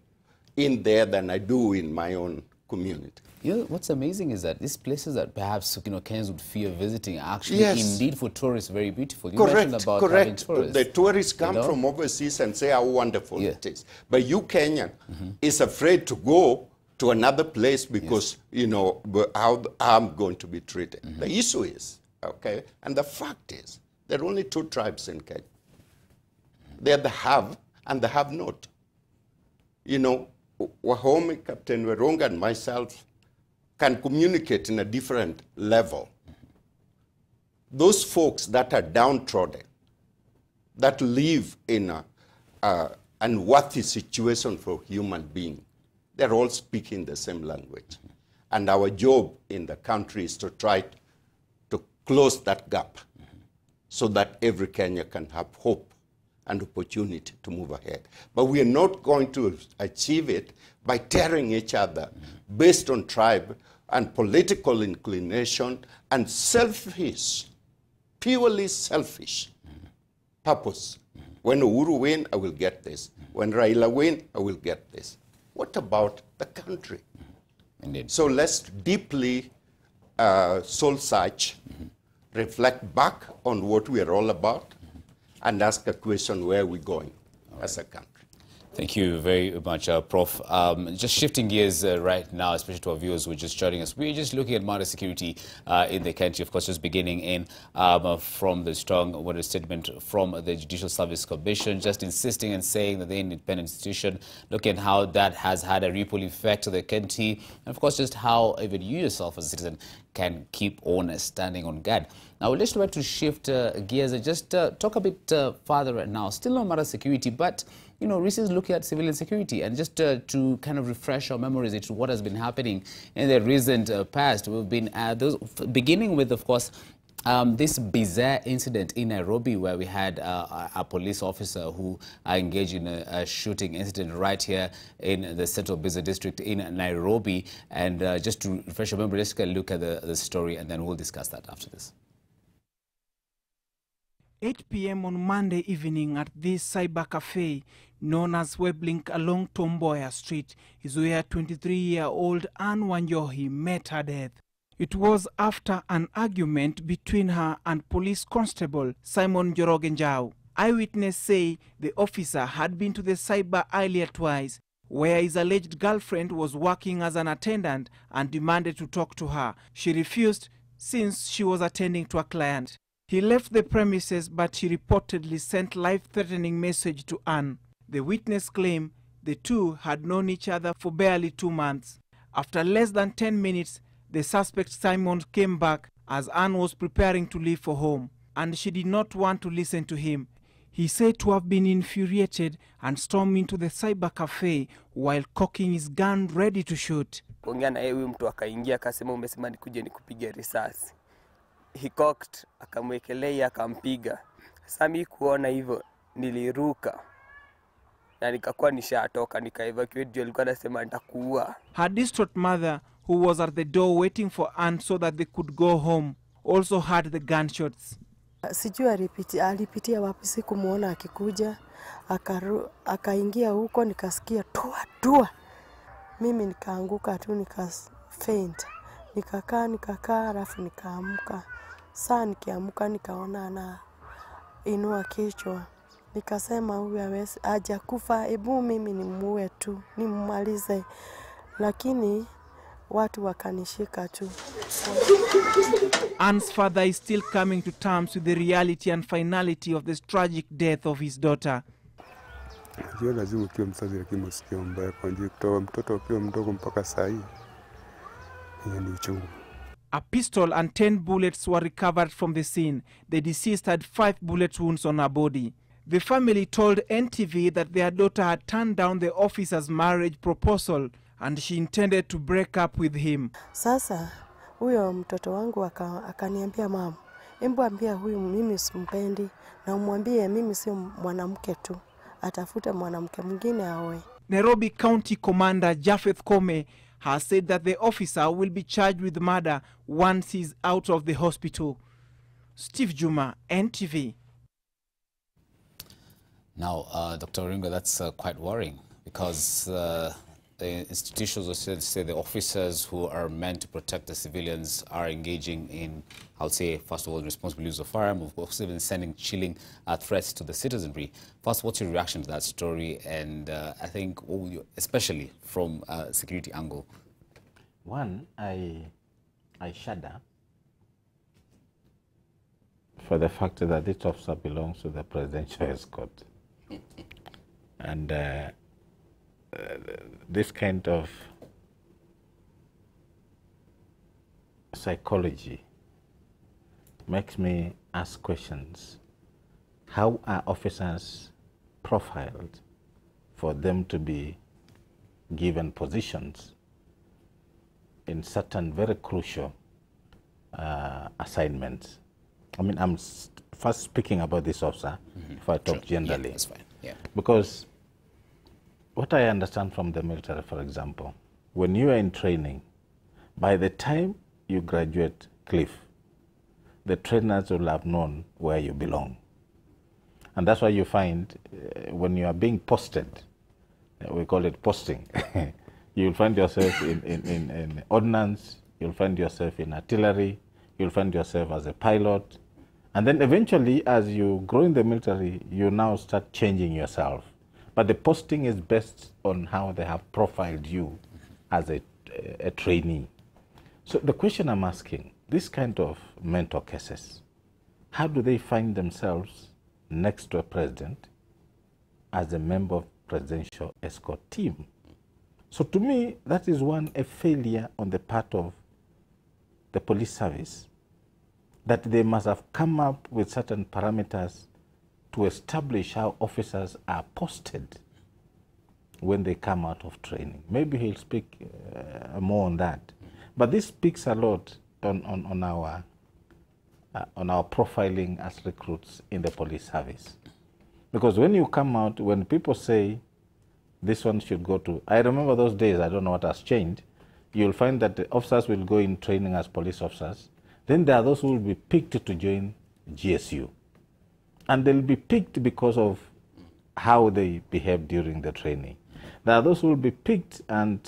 [SPEAKER 3] in there than I do in my own community.
[SPEAKER 1] You know, what's amazing is that these places that perhaps, you know, Kenyans would fear visiting are actually indeed for tourists very beautiful. You mentioned about having tourists.
[SPEAKER 3] The tourists come from overseas and say how wonderful it is. But you Kenyan is afraid to go to another place because, you know, how I'm going to be treated. The issue is, okay, and the fact is, there are only two tribes in Kenya. They're the have and the have not. You know, Wahome, Captain Werunga, and myself can communicate in a different level. Those folks that are downtrodden, that live in an unworthy situation for human being, they're all speaking the same language. And our job in the country is to try to close that gap so that every Kenyan can have hope and opportunity to move ahead. But we are not going to achieve it by tearing each other based on tribe and political inclination and selfish, purely selfish purpose. When Uhuru win, I will get this. When Raila win, I will get this. What about the country?
[SPEAKER 1] Indeed.
[SPEAKER 3] So let's deeply soul search, reflect back on what we are all about, and ask a question, where are we going as a country?
[SPEAKER 1] Thank you very much, Prof. Just shifting gears right now, especially to our viewers who are just joining us. We're just looking at matter security in the country, of course, just beginning in from the strong statement from the Judicial Service Commission, just insisting and saying that the independent institution, looking at how that has had a ripple effect to the country, and of course, just how even you yourself as a citizen can keep on standing on guard. Now, let's try to shift gears and just talk a bit further right now. Still on matter security, but you know, recently looking at civilian security and just to kind of refresh our memories into what has been happening in the recent past. We've been beginning with, of course, This bizarre incident in Nairobi where we had a police officer who engaged in a shooting incident right here in the Central Business District in Nairobi. And just to refresh your memory, let's take a look at the story and then we'll discuss that after this.
[SPEAKER 5] 8 p.m. on Monday evening at this cyber cafe known as Weblink along Tomboya Street is where 23-year-old Anne Wanjohi met her death. It was after an argument between her and police constable Simon Jorogenjau. Eyewitnesses say the officer had been to the cyber earlier twice, where his alleged girlfriend was working as an attendant and demanded to talk to her. She refused since she was attending to a client. He left the premises, but he reportedly sent life-threatening message to Anne. The witness claimed the two had known each other for barely 2 months. After less than 10 minutes, the suspect Simon came back as Anne was preparing to leave for home, and she did not want to listen to him. He said to have been infuriated and stormed into the cyber cafe while cocking his gun ready to shoot.
[SPEAKER 6] Kuongea na yeye mtu akaingia akasema umesema nikuje nikupige risasi. He cocked, akamwekelea akampiga. Sasa mimi kuona hivyo niliruka. Na nikakuwa nishatoka nikaevacuate juu alikuwa anasema nitakuua.
[SPEAKER 5] Her distraught mother, who was at the door waiting for Anne so that they could go home, also heard the gunshots.
[SPEAKER 7] Sijui alipitia wapi, sikumuona akikuja, akaingia huko, nikasikia tua. Mimi nikaanguka tu, nikafaint. Nikakaa alafu nikaamka. Saa nikiamka nikaona ana inua kichwa. Nikasema huyu hawezi hajakufa, hebu mimi nimuue tu, nimmalize. Lakini watu wakanishika tu.
[SPEAKER 5] Anne's father is still coming to terms with the reality and finality of this tragic death of his daughter.
[SPEAKER 8] Lazima ukiwa mzazi lakini usikie mbaya kwa njia kutoa mtoto ukiwa mdogo mpaka saa hii. Hiyo ni uchungu.
[SPEAKER 5] A pistol and 10 bullets were recovered from the scene. The deceased had 5 bullet wounds on her body. The family told NTV that their daughter had turned down the officer's marriage proposal and she intended to break up with him.
[SPEAKER 7] Sasa huyo mtoto wangu akaniambia mama, hebu ambia huyu mimi simpendi na umwambie mimi sio mwanamke tu, atafute mwanamke mwingine aoe.
[SPEAKER 5] Nairobi County Commander Japheth Kome has said that the officer will be charged with murder once he's out of the hospital. Steve Juma, NTV.
[SPEAKER 1] Now, Dr. Werunga, that's quite worrying because the institutions also say the officers who are meant to protect the civilians are engaging in, I'll say, first of all, responsible use of firearm, of course, even sending chilling threats to the citizenry. First, what's your reaction to that story? And I think, especially from a security angle.
[SPEAKER 2] One, I shudder for the fact that this officer belongs to the presidential escort. And this kind of psychology makes me ask questions. How are officers profiled for them to be given positions in certain very crucial assignments? I mean, I'm first speaking about this officer, if I talk generally.
[SPEAKER 1] Yeah, that's fine. Yeah.
[SPEAKER 2] Because what I understand from the military, for example, when you are in training, by the time you graduate cliff, the trainers will have known where you belong. And that's why you find when you are being posted, we call it posting, you'll find yourself in ordnance, you'll find yourself in artillery, you'll find yourself as a pilot. And then eventually, as you grow in the military, you now start changing yourself. But the posting is based on how they have profiled you as a trainee. So the question I'm asking, this kind of mentor cases, how do they find themselves next to a president as a member of presidential escort team? So to me, that is a failure on the part of the police service, that they must have come up with certain parameters to establish how officers are posted when they come out of training. Maybe he'll speak more on that. But this speaks a lot on our on our profiling as recruits in the police service. Because when you come out, when people say this one should go to, I remember those days, I don't know what has changed, you'll find that the officers will go in training as police officers. Then there are those who will be picked to join GSU. And they'll be picked because of how they behave during the training. There are those who will be picked and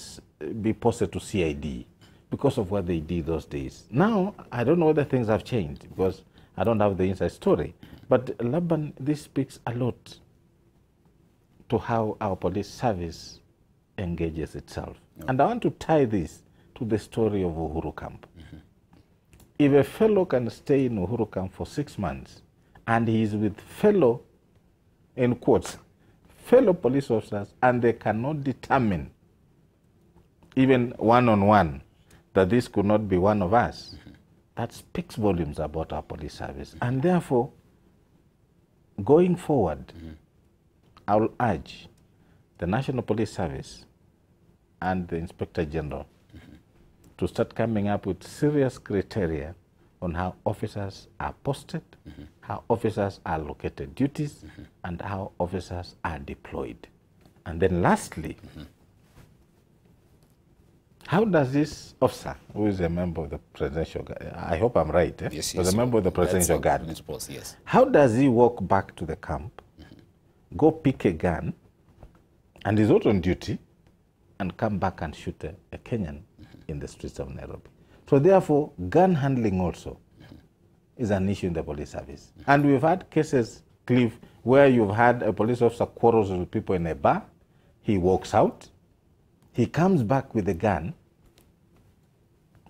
[SPEAKER 2] be posted to CID because of what they did those days. Now, I don't know whether things have changed because I don't have the inside story. But Laban, this speaks a lot to how our police service engages itself. No. And I want to tie this to the story of Uhuru Camp. If a fellow can stay in Uhuru Camp for 6 months and he is with fellow, in quotes, fellow police officers, and they cannot determine, even one-on-one, that this could not be one of us, that speaks volumes about our police service. And therefore, going forward, I will urge the National Police Service and the Inspector General to start coming up with serious criteria on how officers are posted, how officers are allocated duties, and how officers are deployed. And then lastly, how does this officer, who is a member of the Presidential Guard, I hope I'm right,
[SPEAKER 1] yes,
[SPEAKER 2] was a member of the Presidential Guard,
[SPEAKER 1] yes.
[SPEAKER 2] How does he walk back to the camp, go pick a gun, and is out on duty, and come back and shoot a Kenyan in the streets of Nairobi? So therefore, gun handling also is an issue in the police service. And we've had cases, Cliff, where you've had a police officer quarrels with people in a bar, he walks out, he comes back with a gun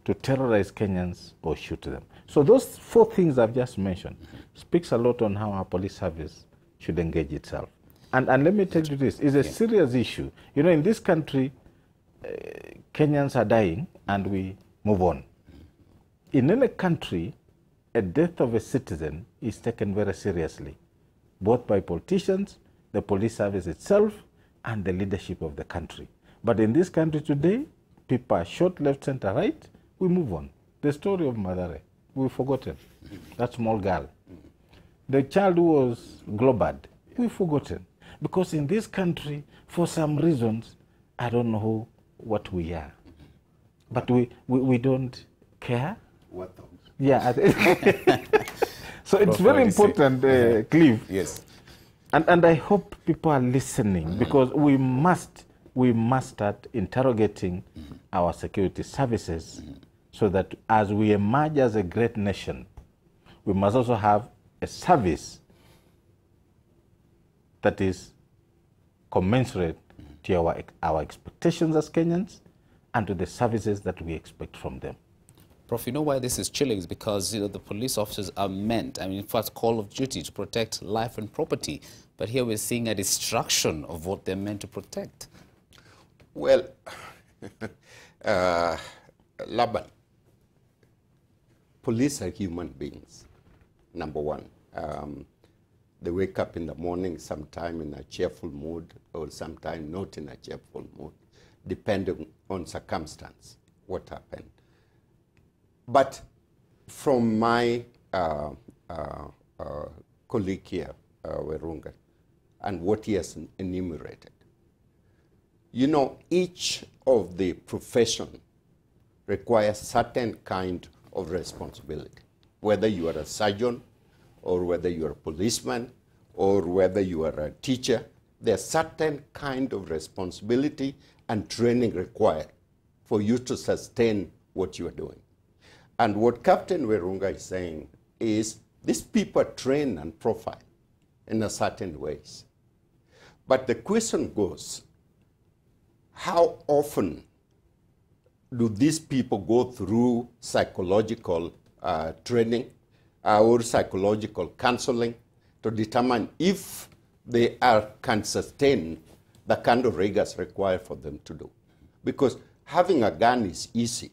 [SPEAKER 2] to terrorize Kenyans or shoot them. So those 4 things I've just mentioned speaks a lot on how our police service should engage itself. And let me tell you this, it's a serious issue. You know, in this country, Kenyans are dying and we move on. In any country, a death of a citizen is taken very seriously, both by politicians, the police service itself, and the leadership of the country. But in this country today, people are shot left, center, right, we move on. The story of Madare, we've forgotten. That small girl. The child who was globad, we've forgotten. Because in this country, for some reasons, I don't know what we are. But we don't care.
[SPEAKER 3] What else?
[SPEAKER 2] Yeah. So it's very important, Cliff.
[SPEAKER 1] Yes.
[SPEAKER 2] And I hope people are listening because we must start interrogating our security services so that as we emerge as a great nation, we must also have a service that is commensurate to our expectations as Kenyans and to the services that we expect from them.
[SPEAKER 1] Prof, you know why this is chilling? Is because, you know, the police officers are meant, I mean, in fact, call of duty to protect life and property. But here we're seeing a destruction of what they're meant to protect.
[SPEAKER 3] Well, Laban, police are human beings, number one. They wake up in the morning, sometime in a cheerful mood, or sometime not in a cheerful mood, depending on circumstance, what happened. But from my colleague here, Werunga, and what he has enumerated, you know, each of the profession requires certain kind of responsibility, whether you are a surgeon, or whether you are a policeman, or whether you are a teacher, there's certain kind of responsibility and training required for you to sustain what you are doing. And what Captain Werunga is saying is these people are trained and profiled in a certain ways. But the question goes, how often do these people go through psychological training or psychological counseling to determine if they can sustain the kind of rigors required for them to do? Because having a gun is easy,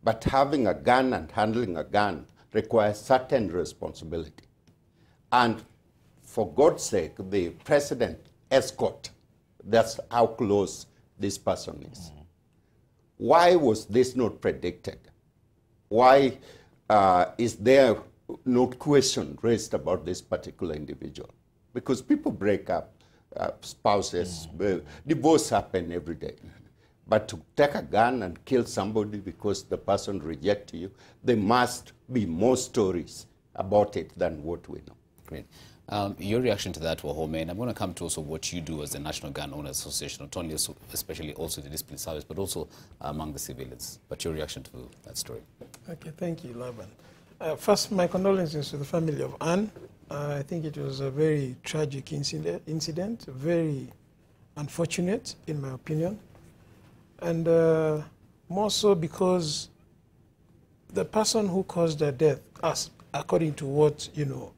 [SPEAKER 3] but having a gun and handling a gun requires certain responsibility. And for God's sake, the president escort, that's how close this person is. Why was this not predicted? Why is there no question raised about this particular individual? Because people break up, spouses, divorce happen every day. But to take a gun and kill somebody because the person rejects you, there must be more stories about it than what we know.
[SPEAKER 1] Great. Your reaction to that, Wahome, and I'm going to come to also what you do as the National Gun Owners Association, not only especially also the discipline service, but also among the civilians. But your reaction to that story.
[SPEAKER 4] Okay, thank you, Laban. First, my condolences to the family of Anne. I think it was a very tragic incident, very unfortunate, in my opinion. And more so because the person who caused her death, according to what,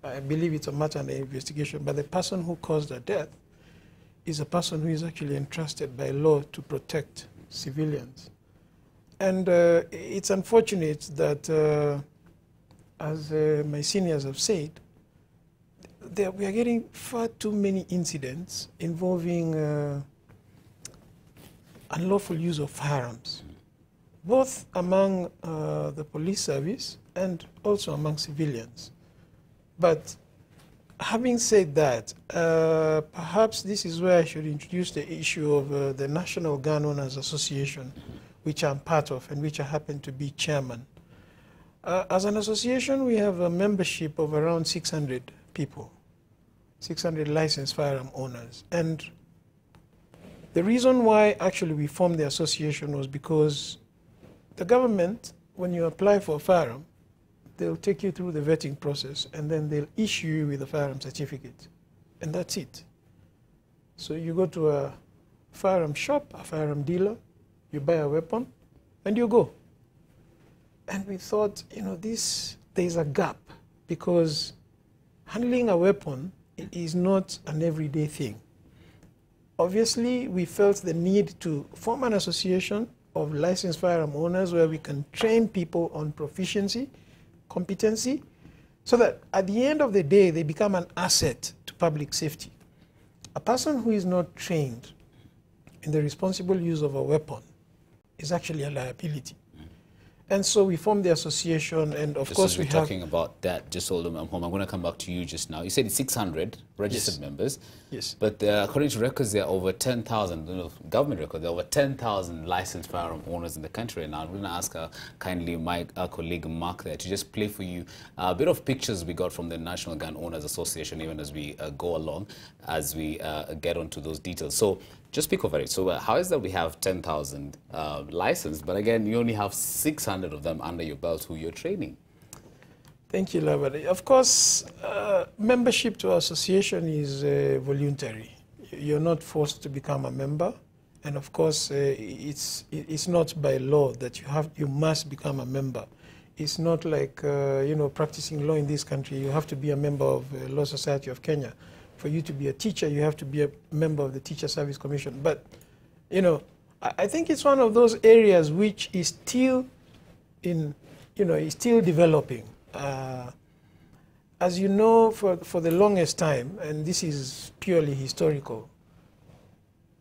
[SPEAKER 4] I believe it's a matter of investigation, but the person who caused her death is a person who is actually entrusted by law to protect civilians. And it's unfortunate that, as my seniors have said, we are getting far too many incidents involving unlawful use of firearms, both among the police service and also among civilians. But having said that, perhaps this is where I should introduce the issue of the National Gun Owners Association, which I'm part of and which I happen to be chairman. As an association, we have a membership of around 600 people, 600 licensed firearm owners. And the reason why actually we formed the association was because the government, when you apply for a firearm, they'll take you through the vetting process and then they'll issue you with a firearm certificate. And that's it. So you go to a firearm shop, a firearm dealer, you buy a weapon, and you go. And we thought, there's a gap because handling a weapon is not an everyday thing. Obviously, we felt the need to form an association of licensed firearm owners where we can train people on proficiency, competency, so that at the end of the day, they become an asset to public safety. A person who is not trained in the responsible use of a weapon is actually a liability. And so we formed the association, and of course we have...
[SPEAKER 1] talking about that, just hold on, I'm going to come back to you just now. You said it's 600 registered members.
[SPEAKER 4] Yes.
[SPEAKER 1] But according to records, there are over 10,000, government records, there are over 10,000 licensed firearm owners in the country. And I'm going to ask kindly our colleague Mark there to just play for you a bit of pictures we got from the National Gun Owners Association, even as we go along, as we get onto those details. So just speak over it. So how is that we have 10,000 licensed, but again, you only have 600 of them under your belt who you're training?
[SPEAKER 4] Thank you, Laban. Of course, membership to our association is voluntary. You're not forced to become a member. And of course, it's not by law that you must become a member. It's not like, practicing law in this country. You have to be a member of the Law Society of Kenya. For you to be a teacher, you have to be a member of the Teacher Service Commission. But, I think it's one of those areas which is still is still developing. As you know, for the longest time, and this is purely historical,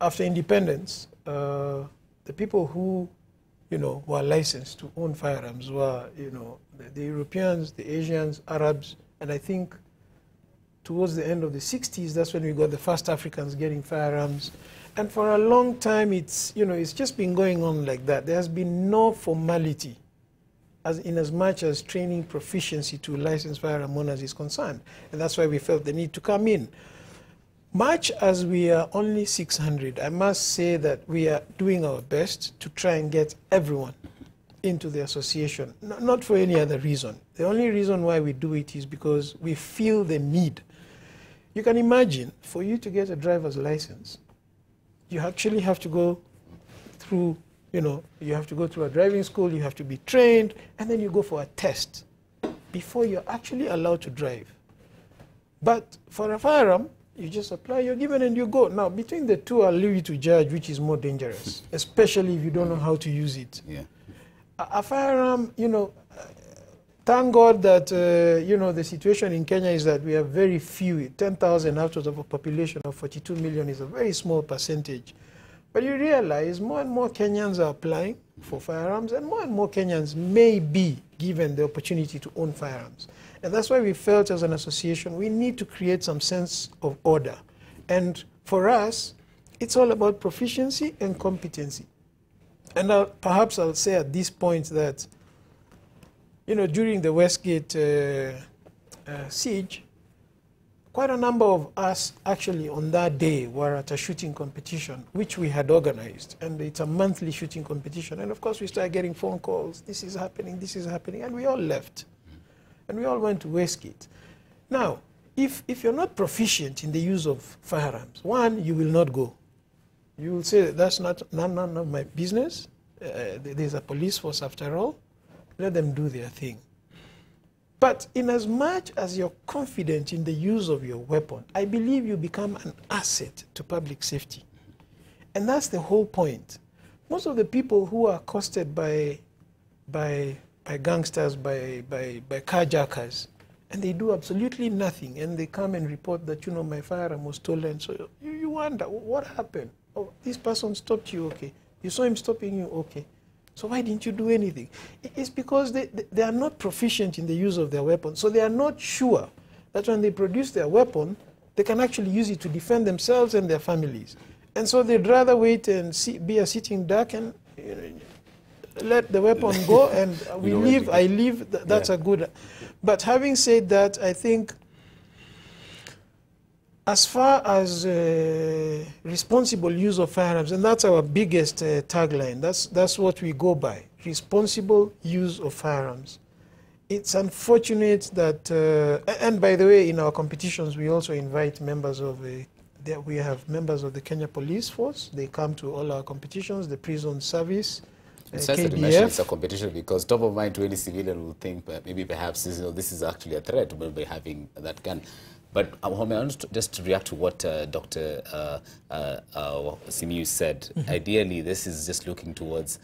[SPEAKER 4] after independence, the people who, were licensed to own firearms were, the Europeans, the Asians, Arabs, and I think towards the end of the 60s, that's when we got the first Africans getting firearms. And for a long time, it's just been going on like that. There has been no formality as much as training proficiency to licensed firearm owners is concerned. And that's why we felt the need to come in. Much as we are only 600, I must say that we are doing our best to try and get everyone into the association, not for any other reason. The only reason why we do it is because we feel the need. You can imagine, for you to get a driver's license, you actually have to go through, you have to go through a driving school, you have to be trained, and then you go for a test before you're actually allowed to drive. But for a firearm, you just apply, you're given, and you go. Now, between the two, I'll leave you to judge which is more dangerous, especially if you don't know how to use it.
[SPEAKER 1] Yeah.
[SPEAKER 4] A firearm, thank God that, the situation in Kenya is that we have very few. 10,000 out of a population of 42 million is a very small percentage. But you realize more and more Kenyans are applying for firearms, and more Kenyans may be given the opportunity to own firearms. And that's why we felt as an association we need to create some sense of order. And for us, it's all about proficiency and competency. And perhaps I'll say at this point that, you know, during the Westgate siege, quite a number of us actually on that day were at a shooting competition, which we had organized. And it's a monthly shooting competition. And of course, we started getting phone calls, this is happening, and we all left. And we all went to Westgate. Now, if you're not proficient in the use of firearms, one, you will not go. You will say, that's none of my business. There's a police force after all. Let them do their thing. But in as much as you're confident in the use of your weapon, I believe you become an asset to public safety. And that's the whole point. Most of the people who are accosted by gangsters, by carjackers, and they do absolutely nothing, and they come and report that, you know, my firearm was stolen. So you wonder, what happened? Oh, this person stopped you, okay. You saw him stopping you, okay. So why didn't you do anything? It's because they are not proficient in the use of their weapon. So they are not sure that when they produce their weapon, they can actually use it to defend themselves and their families. And so they'd rather wait and be a sitting duck and let the weapon go and we leave, I leave, that's a good. But having said that, I think as far as responsible use of firearms, and that's our biggest tagline, that's what we go by, responsible use of firearms. It's unfortunate that, and by the way, in our competitions, we also invite members of we have members of the Kenya Police Force. They come to all our competitions, the prison service,
[SPEAKER 1] It's sensitive to mention it's a competition because top of mind to any civilian will think maybe perhaps this is actually a threat by having that gun. But Wahome, I want to just react to what Dr. Simiyu said. Ideally, this is just looking towards,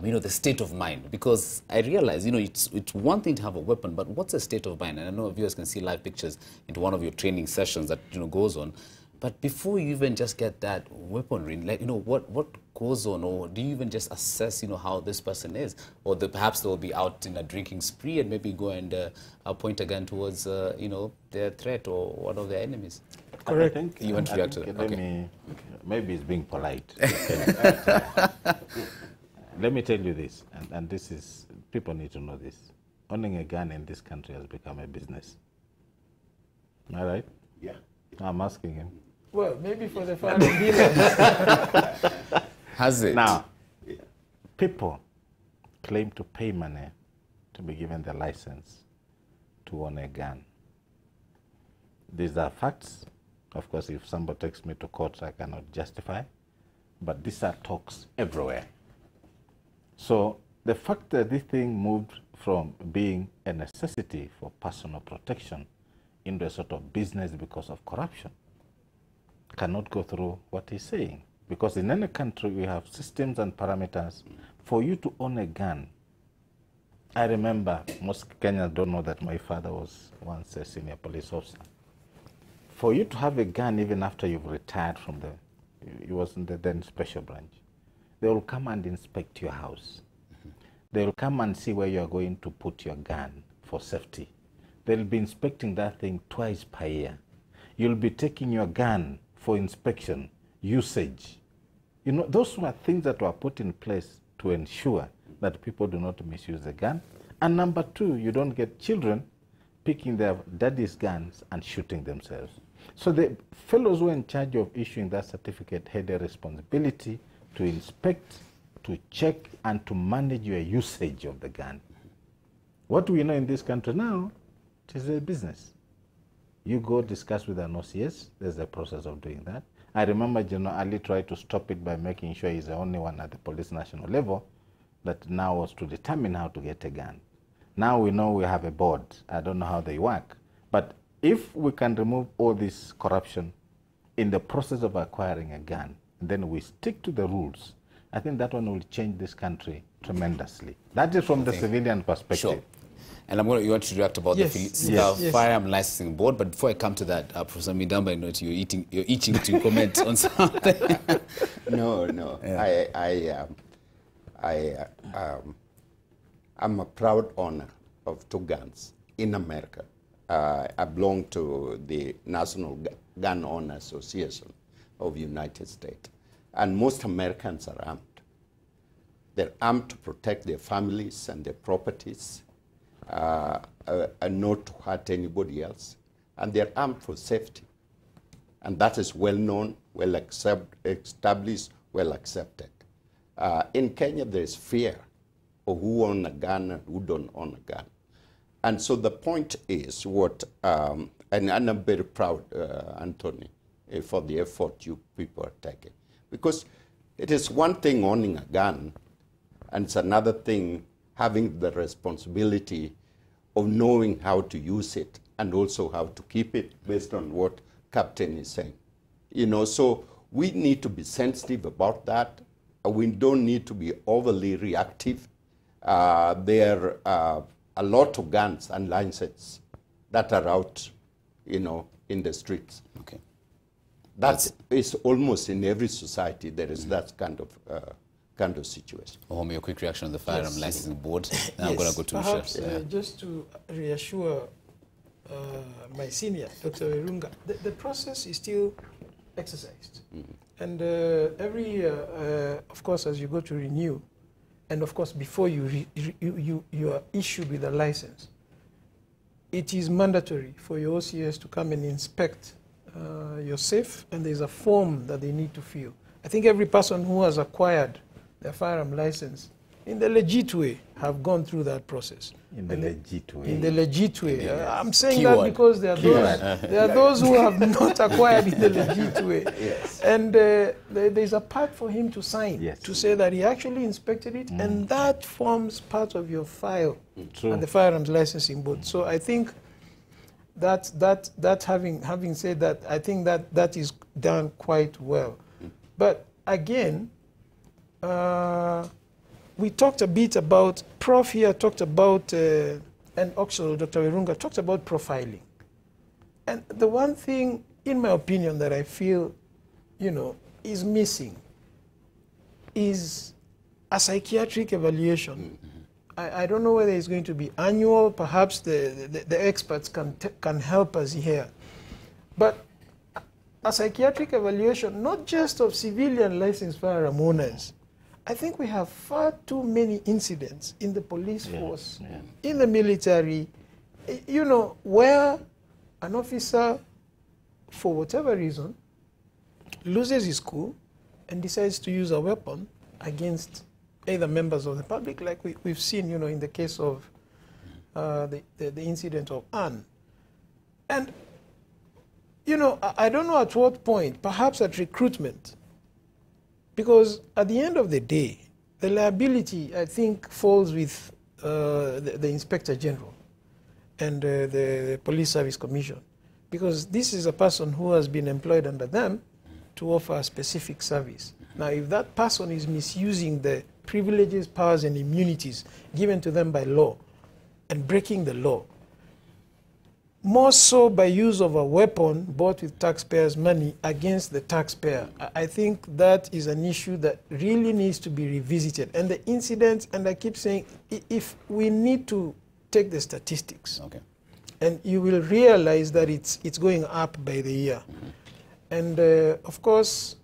[SPEAKER 1] you know, the state of mind. Because I realize, you know, it's one thing to have a weapon, but what's the state of mind? And I know viewers can see live pictures into one of your training sessions that, you know, goes on. But before you even just get that weaponry, like, you know, what goes on, or do you even just assess, you know, how this person is? Or perhaps they'll be out in a drinking spree and maybe go and point a gun towards, you know, their threat or one of their enemies.
[SPEAKER 4] Correct.
[SPEAKER 2] I think,
[SPEAKER 1] you want to react to that?
[SPEAKER 2] Okay. Maybe it's being polite. Let me tell you this, and this is, people need to know this. Owning a gun in this country has become a business. Am I right?
[SPEAKER 3] Yeah.
[SPEAKER 2] I'm asking him.
[SPEAKER 4] Well, maybe for the firearm dealers.
[SPEAKER 1] Has it?
[SPEAKER 2] Now, people claim to pay money to be given the license to own a gun. These are facts. Of course, if somebody takes me to court, I cannot justify. But these are talks everywhere. So the fact that this thing moved from being a necessity for personal protection into a sort of business because of corruption cannot go through what he's saying. Because in any country, we have systems and parameters for you to own a gun. I remember, most Kenyans don't know that my father was once a senior police officer. For you to have a gun, even after you've retired from he was in the then special branch, they will come and inspect your house. They will come and see where you are going to put your gun for safety. They'll be inspecting that thing twice per year. You'll be taking your gun for inspection, usage. You know, those were things that were put in place to ensure that people do not misuse the gun. And number two, you don't get children picking their daddy's guns and shooting themselves. So the fellows who were in charge of issuing that certificate had a responsibility to inspect, to check, and to manage your usage of the gun. What we know in this country now, it is a business. You go discuss with an OCS, there's a process of doing that. I remember General Ali tried to stop it by making sure he's the only one at the police national level that now was to determine how to get a gun. Now we know we have a board. I don't know how they work. But if we can remove all this corruption in the process of acquiring a gun, then we stick to the rules, I think that one will change this country tremendously. That is from the civilian perspective.
[SPEAKER 1] Sure. And you want to react about the Firearm Licensing Board, but before I come to that, Professor Midamba, I know you're itching to comment on something.
[SPEAKER 3] No. Yeah. I'm a proud owner of 2 guns in America. I belong to the National Gun Owner Association of the United States. And most Americans are armed. They're armed to protect their families and their properties, and not to hurt anybody else. And they're armed for safety. And that is well known, well established, well accepted. In Kenya, there's fear of who owns a gun and who don't own a gun. And so the point is what, and I'm very proud, Anthony, for the effort you people are taking. Because it is one thing owning a gun, and it's another thing having the responsibility of knowing how to use it and also how to keep it based on what Captain is saying. You know, so we need to be sensitive about that. We don't need to be overly reactive. There are a lot of guns and licenses that are out, you know, in the streets.
[SPEAKER 1] Okay.
[SPEAKER 3] That is almost in every society. There is that kind of situation.
[SPEAKER 1] Wahome, your quick reaction on the Firearm Licensing Board. And I'm going to go to
[SPEAKER 4] perhaps,
[SPEAKER 1] Michelle.
[SPEAKER 4] just to reassure my senior, Dr. Werunga, the process is still exercised. And every year, of course, as you go to renew, and of course, before you are issued with a license, it is mandatory for your OCS to come and inspect your safe, and there's a form that they need to fill. I think every person who has acquired their firearm license in the legit way have gone through that process.
[SPEAKER 2] In the legit way.
[SPEAKER 4] In the legit way. I'm saying
[SPEAKER 1] Keyword.
[SPEAKER 4] that because there are those who have not acquired in the legit way.
[SPEAKER 3] Yes.
[SPEAKER 4] And there's a part for him to sign,
[SPEAKER 2] Yes.
[SPEAKER 4] to say that he actually inspected it, and that forms part of your file
[SPEAKER 2] True.
[SPEAKER 4] at the Firearms Licensing Board. So I think that having said that, I think that is done quite well. But again, we talked a bit about, Prof here talked about, and also Dr. Werunga talked about profiling. And the one thing, in my opinion, that I feel, you know, is missing is a psychiatric evaluation. I don't know whether it's going to be annual. Perhaps the experts can help us here. But a psychiatric evaluation, not just of civilian licensed firearm owners. I think we have far too many incidents in the police force, in the military, you know, where an officer, for whatever reason, loses his cool and decides to use a weapon against either members of the public, like we've seen, you know, in the case of the incident of Anne. And, you know, I don't know at what point, perhaps at recruitment, because at the end of the day, the liability, I think, falls with the Inspector General and the Police Service Commission, because this is a person who has been employed under them to offer a specific service. Now, if that person is misusing the privileges, powers, and immunities given to them by law and breaking the law, more so by use of a weapon bought with taxpayers' money against the taxpayer, I think that is an issue that really needs to be revisited. And the incidents, and I keep saying, if we need to take the statistics, and you will realize that it's going up by the year. And of course,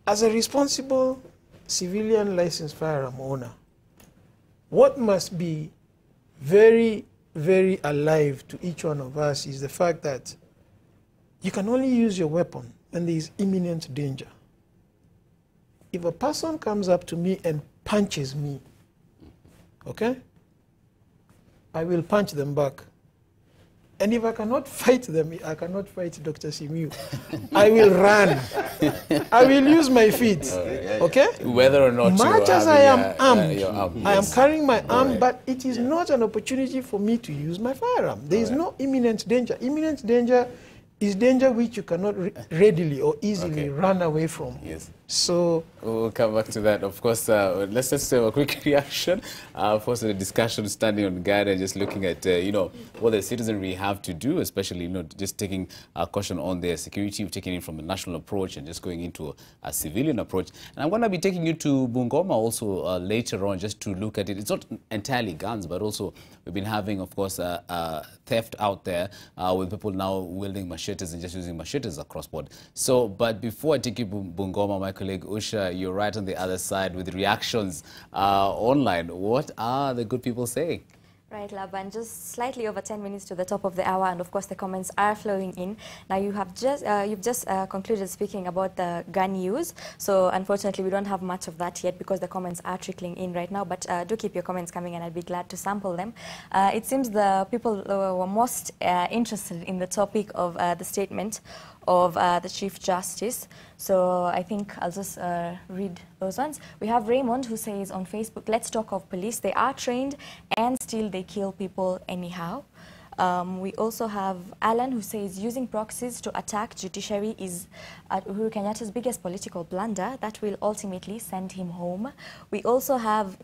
[SPEAKER 4] as a responsible civilian licensed firearm owner, what must be very, very alive to each one of us is the fact that you can only use your weapon when there is imminent danger. If a person comes up to me and punches me, okay, I will punch them back. And if I cannot fight them, I cannot fight Dr. Simiyu. I will run. I will use my feet. Okay?
[SPEAKER 1] Whether or not
[SPEAKER 4] much as I am armed, I am
[SPEAKER 1] yes.
[SPEAKER 4] carrying my arm, but it is not an opportunity for me to use my firearm. There is no imminent danger. Imminent danger is danger which you cannot readily or easily run away from.
[SPEAKER 1] Yes.
[SPEAKER 4] So
[SPEAKER 1] we'll come back to that. Of course, let's just have a quick reaction. First, the discussion standing on guard and just looking at, what the citizenry have to do, especially, just taking caution on their security, taking it from a national approach and just going into a civilian approach. And I'm going to be taking you to Bungoma also later on just to look at it. It's not entirely guns, but also we've been having, of course, theft out there with people now wielding machetes and just using machetes across board. So, but before I take you to Bungoma, my colleague Usha, you're right on the other side with reactions online. What are the good people saying?
[SPEAKER 9] Right, Laban, just slightly over 10 minutes to the top of the hour, and of course the comments are flowing in. Now you've just concluded speaking about the gun use, so unfortunately we don't have much of that yet because the comments are trickling in right now, but do keep your comments coming and I'd be glad to sample them. It seems the people were most interested in the topic of the statement of the Chief Justice. So I think I'll just read those ones. We have Raymond who says on Facebook, let's talk of police. They are trained and still they kill people anyhow. We also have Alan who says using proxies to attack judiciary is Uhuru Kenyatta's biggest political blunder that will ultimately send him home. We also have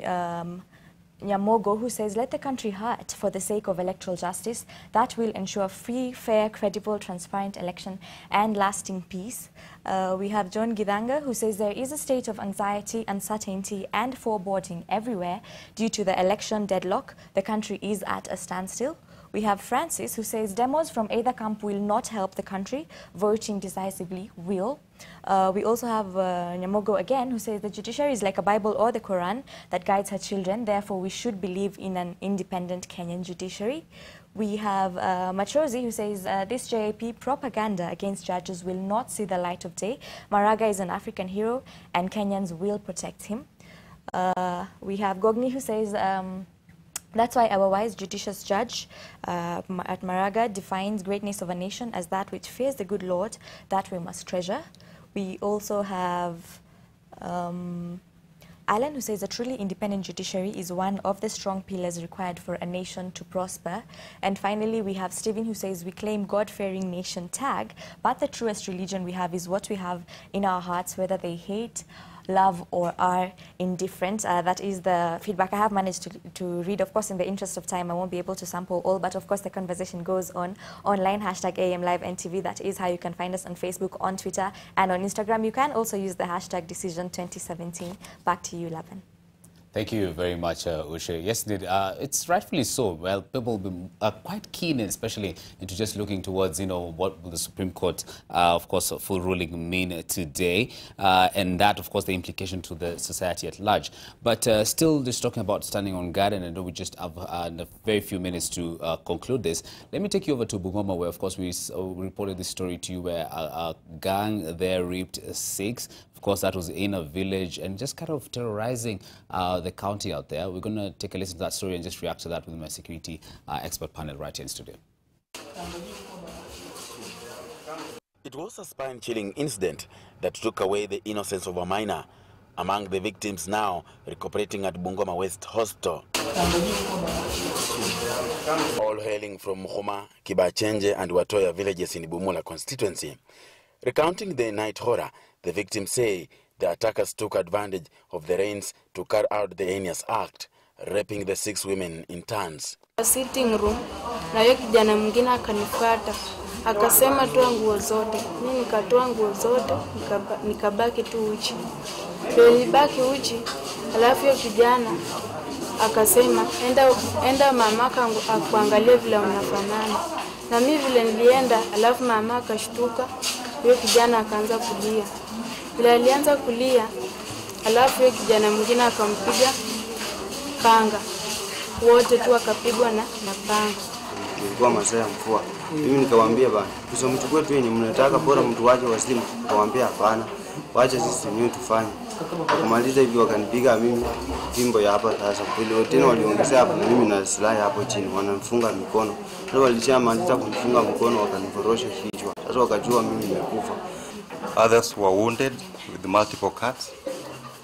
[SPEAKER 9] Nyamogo who says, let the country hurt for the sake of electoral justice. That will ensure free, fair, credible, transparent election and lasting peace. We have John Gidanga who says there is a state of anxiety, uncertainty and foreboding everywhere due to the election deadlock. The country is at a standstill. We have Francis who says demos from either camp will not help the country. Voting decisively will. We also have Nyamogo again who says the judiciary is like a Bible or the Quran that guides her children. Therefore, we should believe in an independent Kenyan judiciary. We have Machozi who says this JAP propaganda against judges will not see the light of day. Maraga is an African hero and Kenyans will protect him. We have Gogni who says that's why our wise judicious judge at Maraga defines greatness of a nation as that which fears the good Lord, that we must treasure. We also have Alan who says a truly independent judiciary is one of the strong pillars required for a nation to prosper. And finally, we have Stephen who says we claim God-fearing nation tag, but the truest religion we have is what we have in our hearts, whether they hate, love or are indifferent. That is the feedback I have managed to read. Of course, in the interest of time, I won't be able to sample all, but of course the conversation goes on online, hashtag #AMLiveNTV. That is how you can find us on Facebook, on Twitter and on Instagram. You can also use the hashtag Decision2017. Back to you, Laban.
[SPEAKER 1] Thank you very much, Ushe. Yes, indeed. It's rightfully so. Well, people are quite keen, especially into just looking towards, what will the Supreme Court, of course, a full ruling mean today, and that, of course, the implication to the society at large. But still, just talking about standing on guard, and I know we just have a very few minutes to conclude this. Let me take you over to Bungoma, where, of course, we reported this story to you, where a gang there raped 6. Of course, that was in a village and just kind of terrorizing the county out there. We're going to take a listen to that story and just react to that with my security expert panel right here in studio.
[SPEAKER 10] It was a spine-chilling incident that took away the innocence of a minor. Among the victims now recuperating at Bungoma West Hospital. All hailing from Wahome, Kibachenje and Watoya villages in Bumula constituency. Recounting the night horror, the victims say the attackers took advantage of the rains to carry out the heinous act, raping the 6 women in turns.
[SPEAKER 11] Sitting room, na yule kijana mwingine akanifuata, akasema toa nguo zote. Mimi nikatoa nguo zote, nikabaki tu uchi. Nilibaki uchi, alafu yule kijana akasema enda mamaka akuangalie vile unafanana. Na mimi vile nilienda, alafu mama akashtuka. Huyo kijana akaanza kulia. Bila alianza kulia, alafu huyo kijana mwingine akampiga panga. Wote tu akapigwa na panga.
[SPEAKER 12] Ilikuwa masaa ya mvua. Mimi nikawaambia bana, mchukue tu yenye mnataka, bora mtu waje wasimu. Nikawaambia hapana, wacha sisi wenyewe tufanye. Kumaliza hivyo wakanipiga mimi fimbo ya hapa sasa. Vile tena waliongezea hapo na mimi na silaha hapo chini, wananifunga mikono. Ndio walishamaliza kunifunga mkono wakaniforosha kichwa. Sasa wakajua mimi nimekufa.
[SPEAKER 13] Others were wounded with multiple cuts.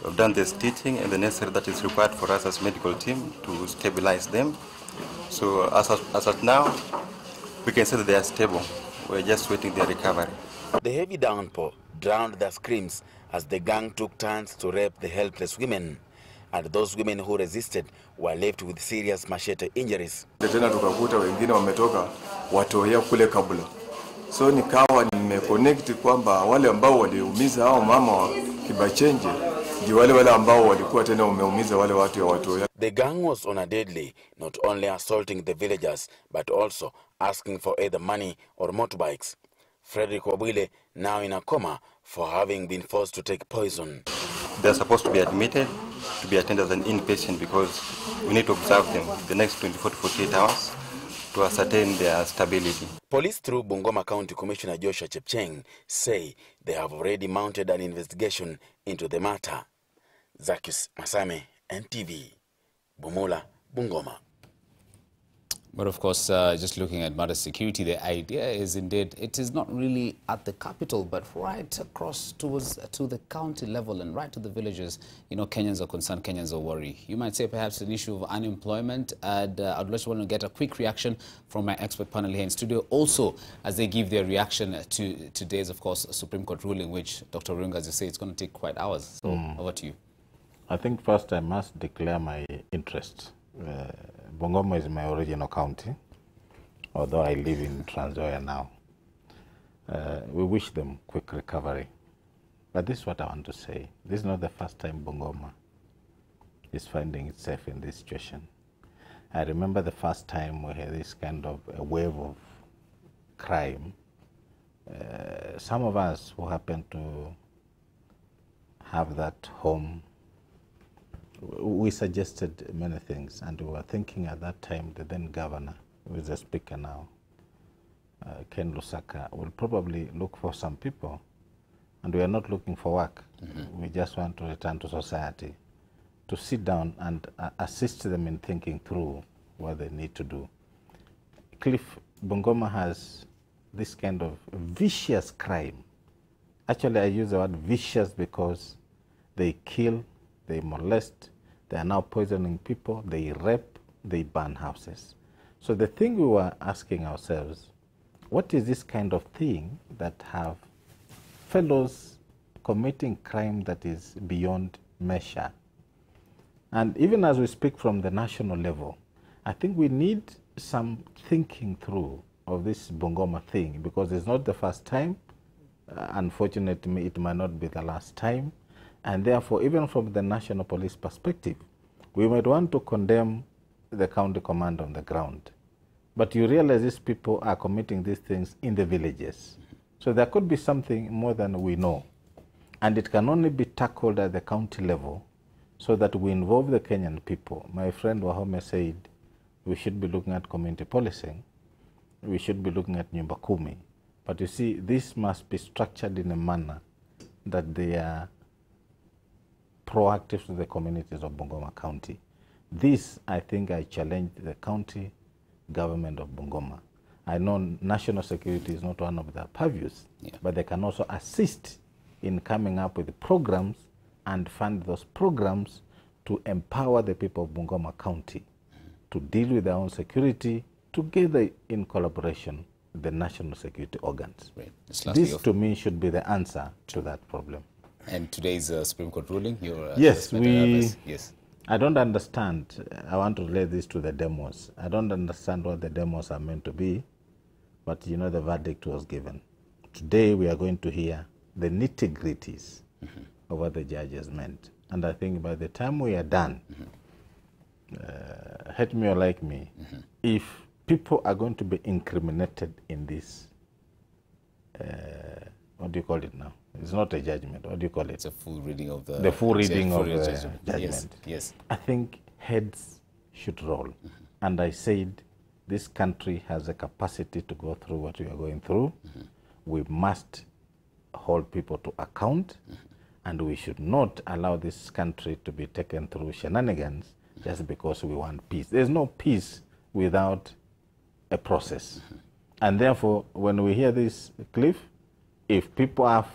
[SPEAKER 13] We've done the stitching and the necessary that is required for us as medical team to stabilize them. So as of now, we can say that they are stable. We're just waiting their recovery.
[SPEAKER 10] The heavy downpour drowned their screams as the gang took turns to rape the helpless women. And those women who resisted were left with serious machete injuries.
[SPEAKER 14] Tena tukakuta wengine wametoka watoya kule kabla. So nikawa nimeconnect kwamba wale ambao waliumiza hao mama wa Kibachenje ndio wale ambao walikuwa tena wameumiza wale watu wa watoya.
[SPEAKER 10] The gang was on a deadly, not only assaulting the villagers but also asking for either money or motorbikes. Frederick Wabwile now in a coma for having been forced to take poison.
[SPEAKER 13] They're supposed to be admitted to be attended as an inpatient because we need to observe them the next 24 to 48 hours to ascertain their stability.
[SPEAKER 10] Police through Bungoma County Commissioner Joshua Chepcheng say they have already mounted an investigation into the matter. Zakis Masame, NTV, Bumula, Bungoma.
[SPEAKER 1] But of course, just looking at matter security, the idea is indeed it is not really at the capital, but right across to the county level and right to the villages. You know, Kenyans are concerned, Kenyans are worried. You might say perhaps an issue of unemployment, and I'd just want to get a quick reaction from my expert panel here in studio. Also, as they give their reaction to today's, of course, Supreme Court ruling, which Dr. Werunga, as you say, it's going to take quite hours. So over to you.
[SPEAKER 2] I think first I must declare my interest. Bungoma is my original county, although I live in Trans Nzoia now. We wish them quick recovery. But this is what I want to say. This is not the first time Bungoma is finding itself in this situation. I remember the first time we had this kind of a wave of crime. Some of us who happened to have that home, we suggested many things, and we were thinking at that time the then governor, who is the speaker now, Ken Lusaka, will probably look for some people, and we are not looking for work. We just want to return to society, to sit down and assist them in thinking through what they need to do. Cliff, Bungoma has this kind of vicious crime. Actually, I use the word vicious because they kill, they molest, they are now poisoning people, they rape, they burn houses. So the thing we were asking ourselves, what is this kind of thing that have fellows committing crime that is beyond measure? And even as we speak from the national level, I think we need some thinking through of this Bungoma thing, because it's not the first time. Unfortunately, it might not be the last time. And therefore, even from the national police perspective, we might want to condemn the county command on the ground. But you realize these people are committing these things in the villages. So there could be something more than we know. And it can only be tackled at the county level so that we involve the Kenyan people. My friend Wahome said we should be looking at community policing. We should be looking at Nyumba Kumi. But you see, this must be structured in a manner that they are proactive to the communities of Bungoma County. This, I think, I challenge the county government of Bungoma. I know national security is not one of their purviews, but they can also assist in coming up with programs and fund those programs to empower the people of Bungoma County to deal with their own security together in collaboration with the national security organs.
[SPEAKER 1] Right.
[SPEAKER 2] This, to me, should be the answer to that problem.
[SPEAKER 1] And today's Supreme Court ruling?
[SPEAKER 2] Yes, I don't understand. I want to relate this to the demos. I don't understand what the demos are meant to be, but you know the verdict was given. Today we are going to hear the nitty-gritties of what the judges meant. And I think by the time we are done, hate me or like me, if people are going to be incriminated in this, what do you call it now? It's not a judgment. What do you call it?
[SPEAKER 1] It's a full reading of the...
[SPEAKER 2] The full reading of the
[SPEAKER 1] judgment.
[SPEAKER 2] judgment.
[SPEAKER 1] Yes.
[SPEAKER 2] I think heads should roll. And I said this country has a capacity to go through what we are going through. We must hold people to account, and we should not allow this country to be taken through shenanigans just because we want peace. There's no peace without a process. And therefore, when we hear this, Cliff, if people have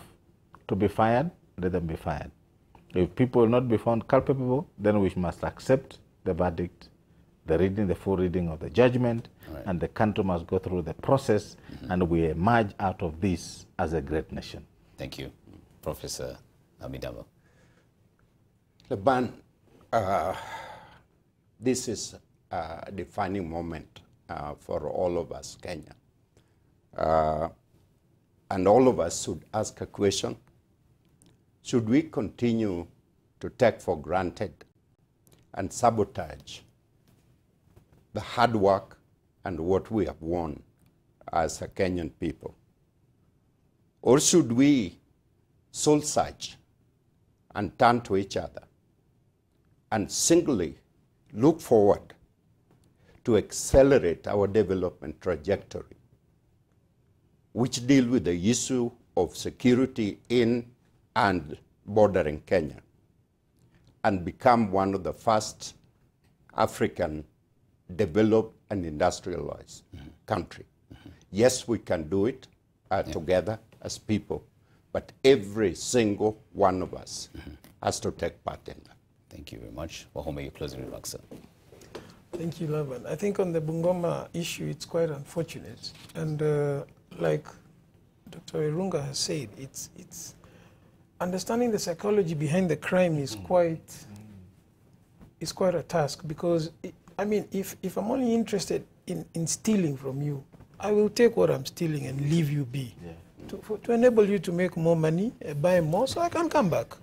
[SPEAKER 2] to be fired, let them be fired. If people will not be found culpable, then we must accept the verdict the full reading of the judgment, and the country must go through the process, and we emerge out of this as a great nation.
[SPEAKER 1] Thank you. Professor Midamba.
[SPEAKER 3] Laban, this is a defining moment for all of us, Kenya. And all of us should ask a question. Should we continue to take for granted and sabotage the hard work and what we have won as a Kenyan people? Or should we soul search and turn to each other and singly look forward to accelerate our development trajectory, which deal with the issue of security in and bordering Kenya, and become one of the first African developed and industrialized country? Yes, we can do it together as people, but every single one of us has to take part in that.
[SPEAKER 1] Thank you very much. Wahome, your closing remarks, sir.
[SPEAKER 4] Thank you, Laban. I think on the Bungoma issue, it's quite unfortunate. And like Dr. Werunga has said, it's understanding the psychology behind the crime is quite a task, because, I mean, if I'm only interested in stealing from you, I will take what I'm stealing and leave you be. Yeah. To enable you to make more money, buy more, so I can come back.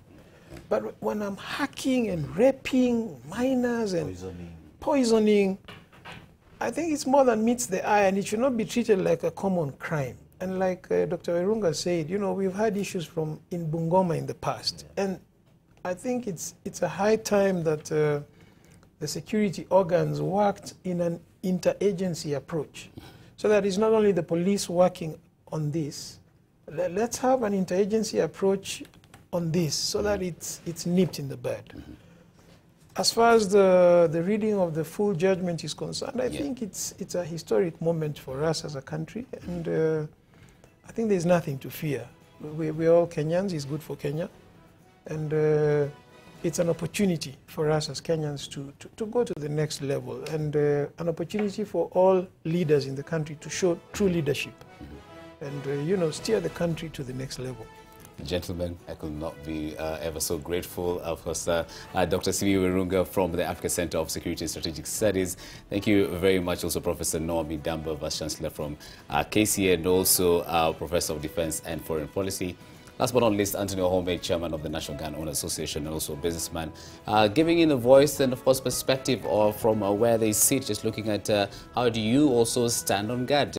[SPEAKER 4] But when I'm hacking and raping minors and poisoning, I think it's more than meets the eye, and it should not be treated like a common crime. And like Dr. Werunga said, you know, we've had issues in Bungoma in the past. Yeah. And I think it's a high time that the security organs worked in an interagency approach, so that it's not only the police working on this. Let's have an interagency approach on this, so that it's nipped in the bud. As far as the reading of the full judgment is concerned, I think it's a historic moment for us as a country, and I think there's nothing to fear. We're all Kenyans. It's good for Kenya, and it's an opportunity for us as Kenyans to go to the next level, and an opportunity for all leaders in the country to show true leadership, and you know, steer the country to the next level.
[SPEAKER 1] Gentlemen, I could not be ever so grateful. Of course, Dr. Simiyu Werunga from the Africa Center of Security and Strategic Studies. Thank you very much. Also, Professor Midamba, Vice Chancellor from KCA, and also Professor of Defense and Foreign Policy. Last but not least, Anthony Wahome, Chairman of the National Gun Owners Association, and also a businessman, giving in a voice and, of course, perspective from where they sit, just looking at how do you also stand on guard.